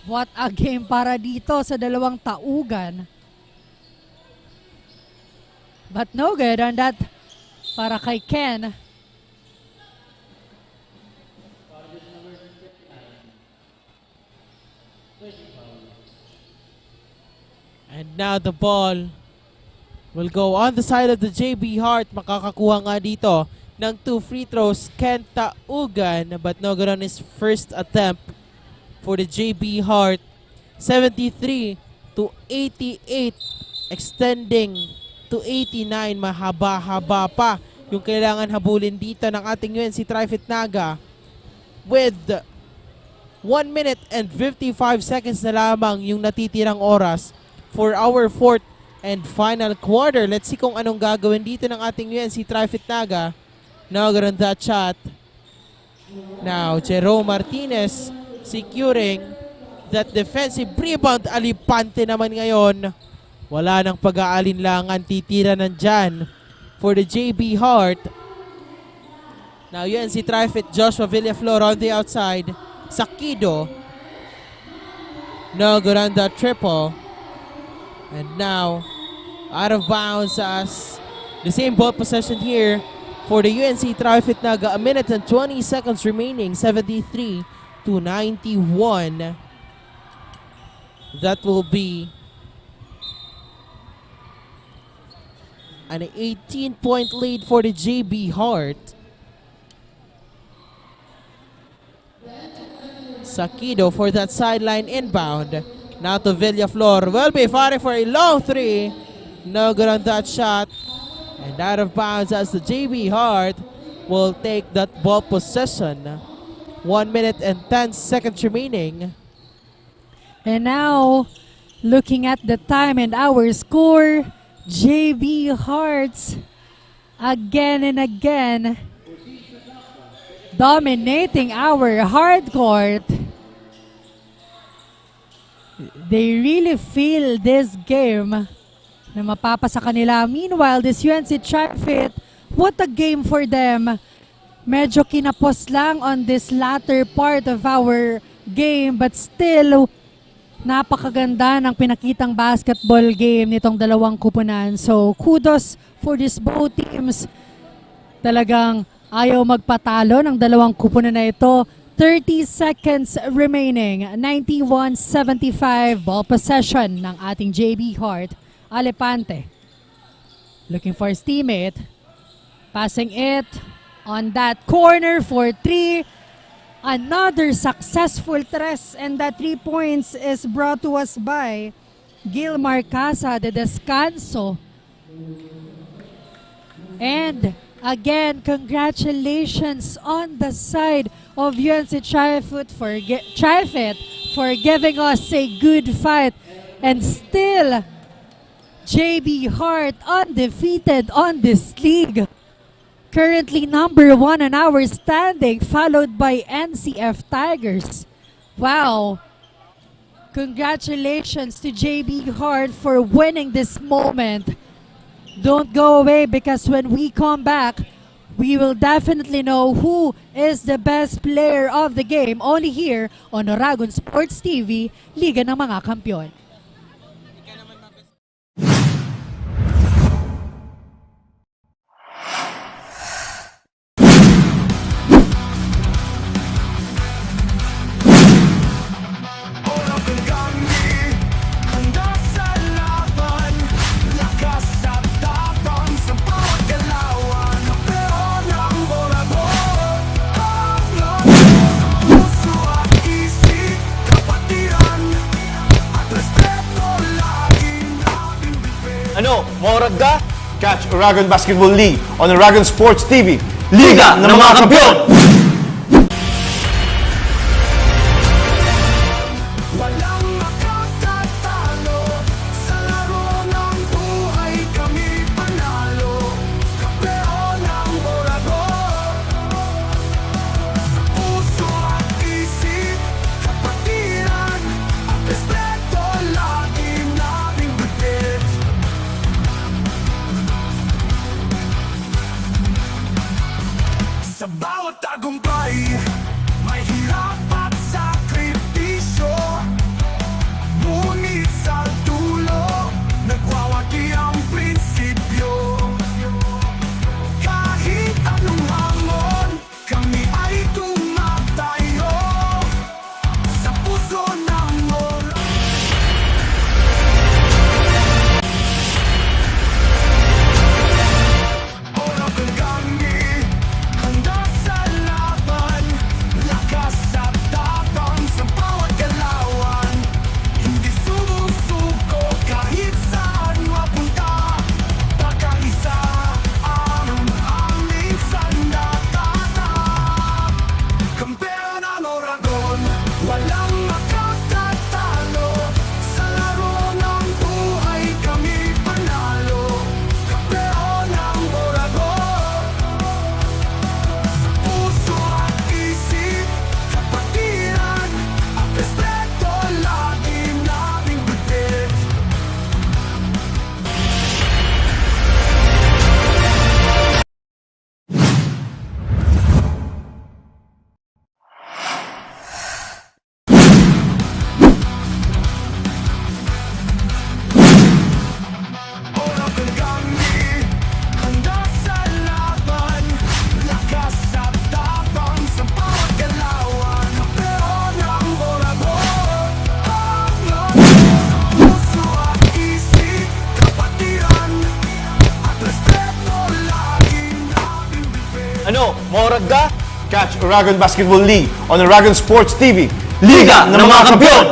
What a game para dito sa dalawang taugan. But no good on that para kay Ken. And now the ball will go on the side of the JB Hart. Makakakuha nga dito ng 2 free throws Ken Taugan, but no good on his first attempt for the JB Hart. 73 to 88, extending to 89. Mahaba-haba pa yung kailangan habulin dito ng ating UNC-TRIFIT Naga with 1 minute and 55 seconds na lamang yung natitirang oras for our fourth and final quarter. Let's see kung anong gagawin dito ng ating UNC-TRIFIT Naga. Now, on that shot. Now, Jerome Martinez securing that defensive rebound. Alipante naman ngayon. Wala nang pag-aalinlangan. Titira nandyan for the JB Hart. Now, UNC-TRIFIT, Joshua Villaflor on the outside. Sakido. No good on that triple. And now, out of bounds as the same ball possession here for the UNC-TRIFIT Naga. 1 minute and 20 seconds remaining. 73 to 91. That will be an 18-point lead for the JB Hart. Sakido for that sideline inbound. Now to Villaflor. Will be firing for a long three. No good on that shot. And out of bounds as the JB Hart will take that ball possession. 1 minute and 10 seconds remaining. And now, looking at the time and our score, JB Hearts again and again dominating our hard court. They really feel this game na mapapasa kanila. Meanwhile, this UNC-TRIFIT, what a game for them. Medyo kinapos lang on this latter part of our game, but still, napakaganda ng pinakitang basketball game nitong dalawang kupunan. So, kudos for these both teams. Talagang ayaw magpatalo ng dalawang kupunan na ito. 30 seconds remaining. 91-75 ball possession ng ating JB Hart. Alepante looking for his teammate. Passing it on that corner for 3. Another successful tres, and that 3 points is brought to us by GILMAR CASA, the DESCANSO. And again, congratulations on the side of UNC-TRIFIT for giving us a good fight. And still, JB Hart undefeated on this league. Currently number 1 on our standing, followed by NCF Tigers. Wow. Congratulations to JB Hart for winning this moment. Don't go away, because when we come back, we will definitely know who is the best player of the game, only here on Oragon Sports TV, Liga ng mga Kampiyon. Ano, maurag ka? Catch Oragon Basketball League on Oragon Sports TV, Liga ng mga Kampiyon! Walang makatatalo sa laro ng buhay, kami panalo. Kampeon ng Oragon. Sa puso at isip, kapatiran Sa bawat tagumpay, may hirap at sakripisyo. Ngunit sa dulo, nagwawagi ang prinsipyo. Kahit anong hamon, kami ay tumatayo sa puso ng Oragon. Oragon kami, handa sa laban. Lakas at tapang sa bawat galawan. Hindi sumusuko kahit saan mapunta. Pagkaisa ang aming sandata. Kampeon ang Oragon, walang makatatalo. Sa laro ng buhay kami panalo. Kampeon ang Oragon, sa puso at isip, kapatiran at respeto lagi naming bitbit. Oragon kami, handa sa laban. Lakas at tapang sa bawat galawan. Kampeon ang Oragon, sa puso at isip, kapatiran at respeto lagi naming bitbit. Ano, maurag ka? Catch Oragon Basketball League on Oragon Sports TV. Liga ng mga kampiyon!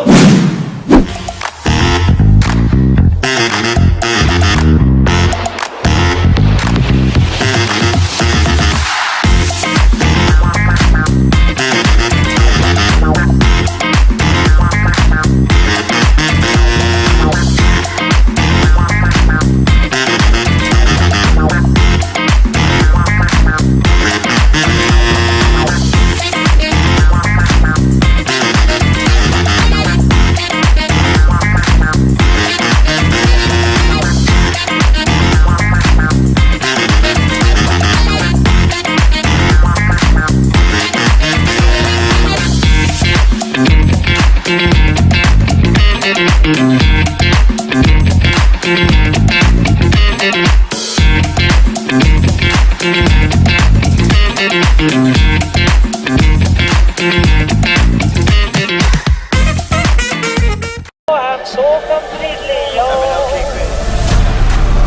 I'm so completely yours.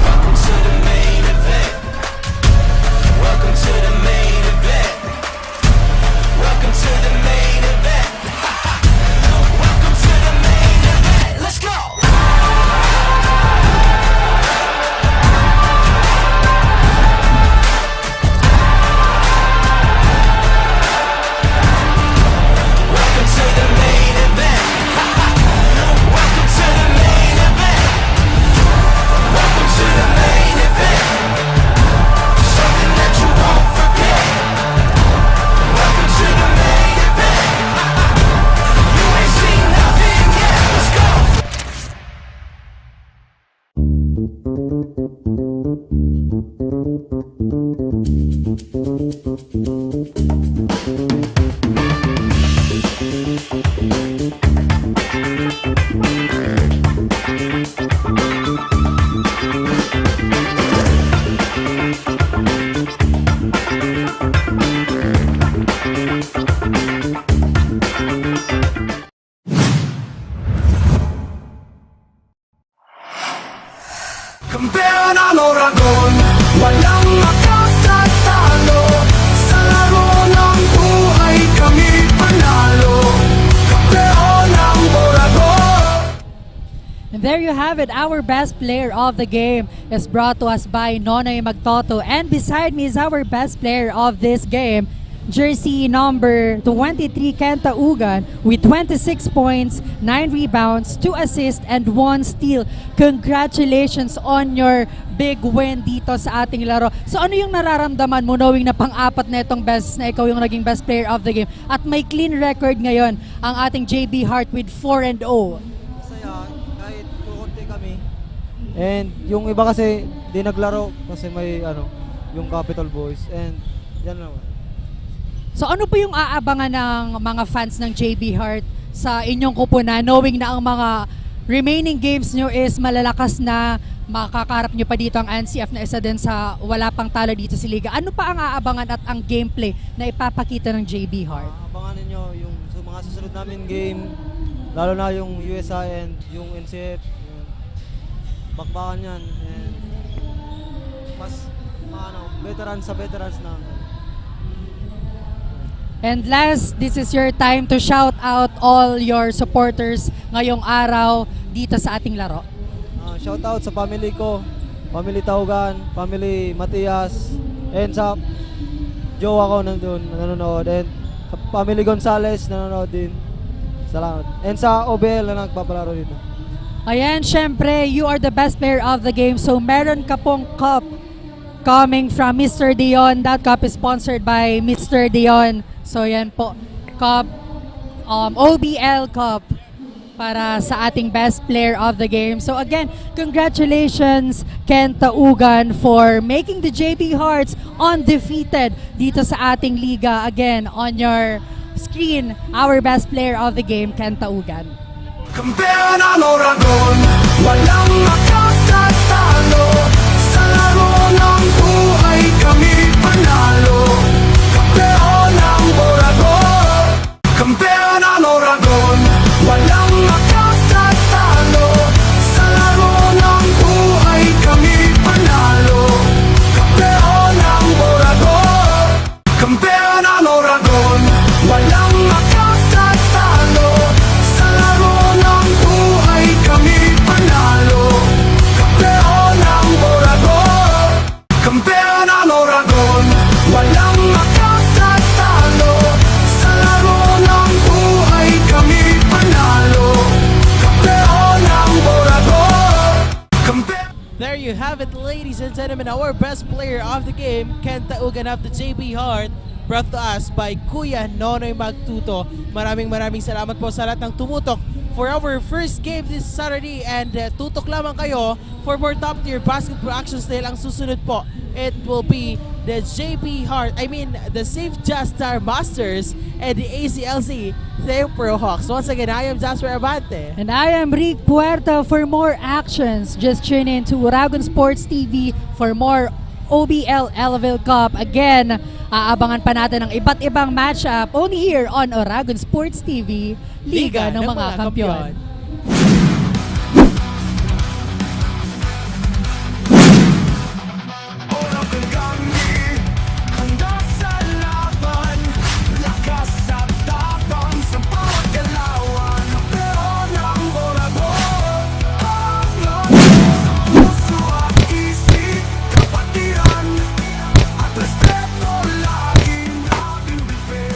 Welcome to the main event. Welcome to the main event. Welcome to the main event. Welcome to the main event. Let's go. Welcome to the main event. Welcome to the main event. Welcome to the main event. Something that you won't forget. Welcome to the main event. You ain't seen nothing yet. Let's go. Kampeon ang Oragon, walang makatatalo. Sa laro ng buhay kami panalo. Kampeon ang Oragon. And there you have it. Our best player of the game is brought to us by Nonoy Magtoto. And beside me is our best player of this game, jersey number 23, Kenta Ugan, with 26 points, 9 rebounds, 2 assists, and 1 steal. Congratulations on your big win dito sa ating laro. So ano yung nararamdaman mo knowing na pang-apat na itong best na ikaw yung naging best player of the game at may clean record ngayon ang ating JB Hart with 4-0? Masaya, kahit kukunti kami. And yung iba kasi di naglaro kasi may yung Capital Boys and yan lang. So ano po yung aabangan ng mga fans ng JB Heart sa inyong kupunan, knowing na ang mga remaining games nyo is malalakas na, makakaharap nyo pa dito ang NCF na isa din sa wala pang talo dito sa Liga. Ano pa ang aabangan at ang gameplay na ipapakita ng JB Heart? Abangan ninyo yung mga susunod namin game, lalo na yung USI and yung NCF. Bakbakan yan. And mas veterans na. And last, this is your time to shout out all your supporters ngayong araw dito sa ating laro. Shout out sa family ko, family Taugan, family Matias, and sa jowa ko nanonood, and sa family Gonzales nanonood din. Salamat. And sa OBL na nagpapalaro dito. Ayan, syempre, you are the best player of the game. So meron ka pong cup coming from Mr. Dion. That cup is sponsored by Mr. Dion. So yan po, cup, OBL cup para sa ating best player of the game. So again, congratulations Ken Taugan for making the JB Hearts undefeated dito sa ating liga. Again, on your screen, our best player of the game, Ken Taugan. Kampeon ang Oragon, walang makatatalo. Sa laro ng buhay kami panalo. Kampeon ang Oragon, kampeon ang Oragon, walang makatatalo. Sa laro ng buhay kami panalo. Kampeon ang Oragon, kampeon ang Oragon, walang makatatalo. Sa laro ng buhay kami panalo. Kampeon ang Oragon, kampeon ang Oragon, walang makatatalo. Sa laro ng buhay kami panalo. Kampeon ang Oragon, There you have it, ladies and gentlemen, our best player of the game, Ken Taugan of the JB Heart, brought to us by Kuya Nonoy Magtuto. Maraming salamat po sa lahat ng tumutok for our first game this Saturday, and tutok lamang kayo for more top tier basketball actions dahil ang susunod po, it will be the JB Heart, the Safe Just Star Masters and the ACLC Pro Hawks. Once again, I am Jasper Abante. And I am Rick Puerta. For more actions, just tune in to Oragon Sports TV for more OBL Elavil Cup. Again, aabangan pa natin ang iba't ibang matchup only here on Oragon Sports TV, Liga ng mga Kampiyon.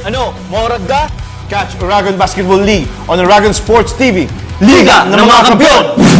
Ano, maurag ka? Catch Oragon Basketball League on Oragon Sports TV, Liga ng mga Kampiyon!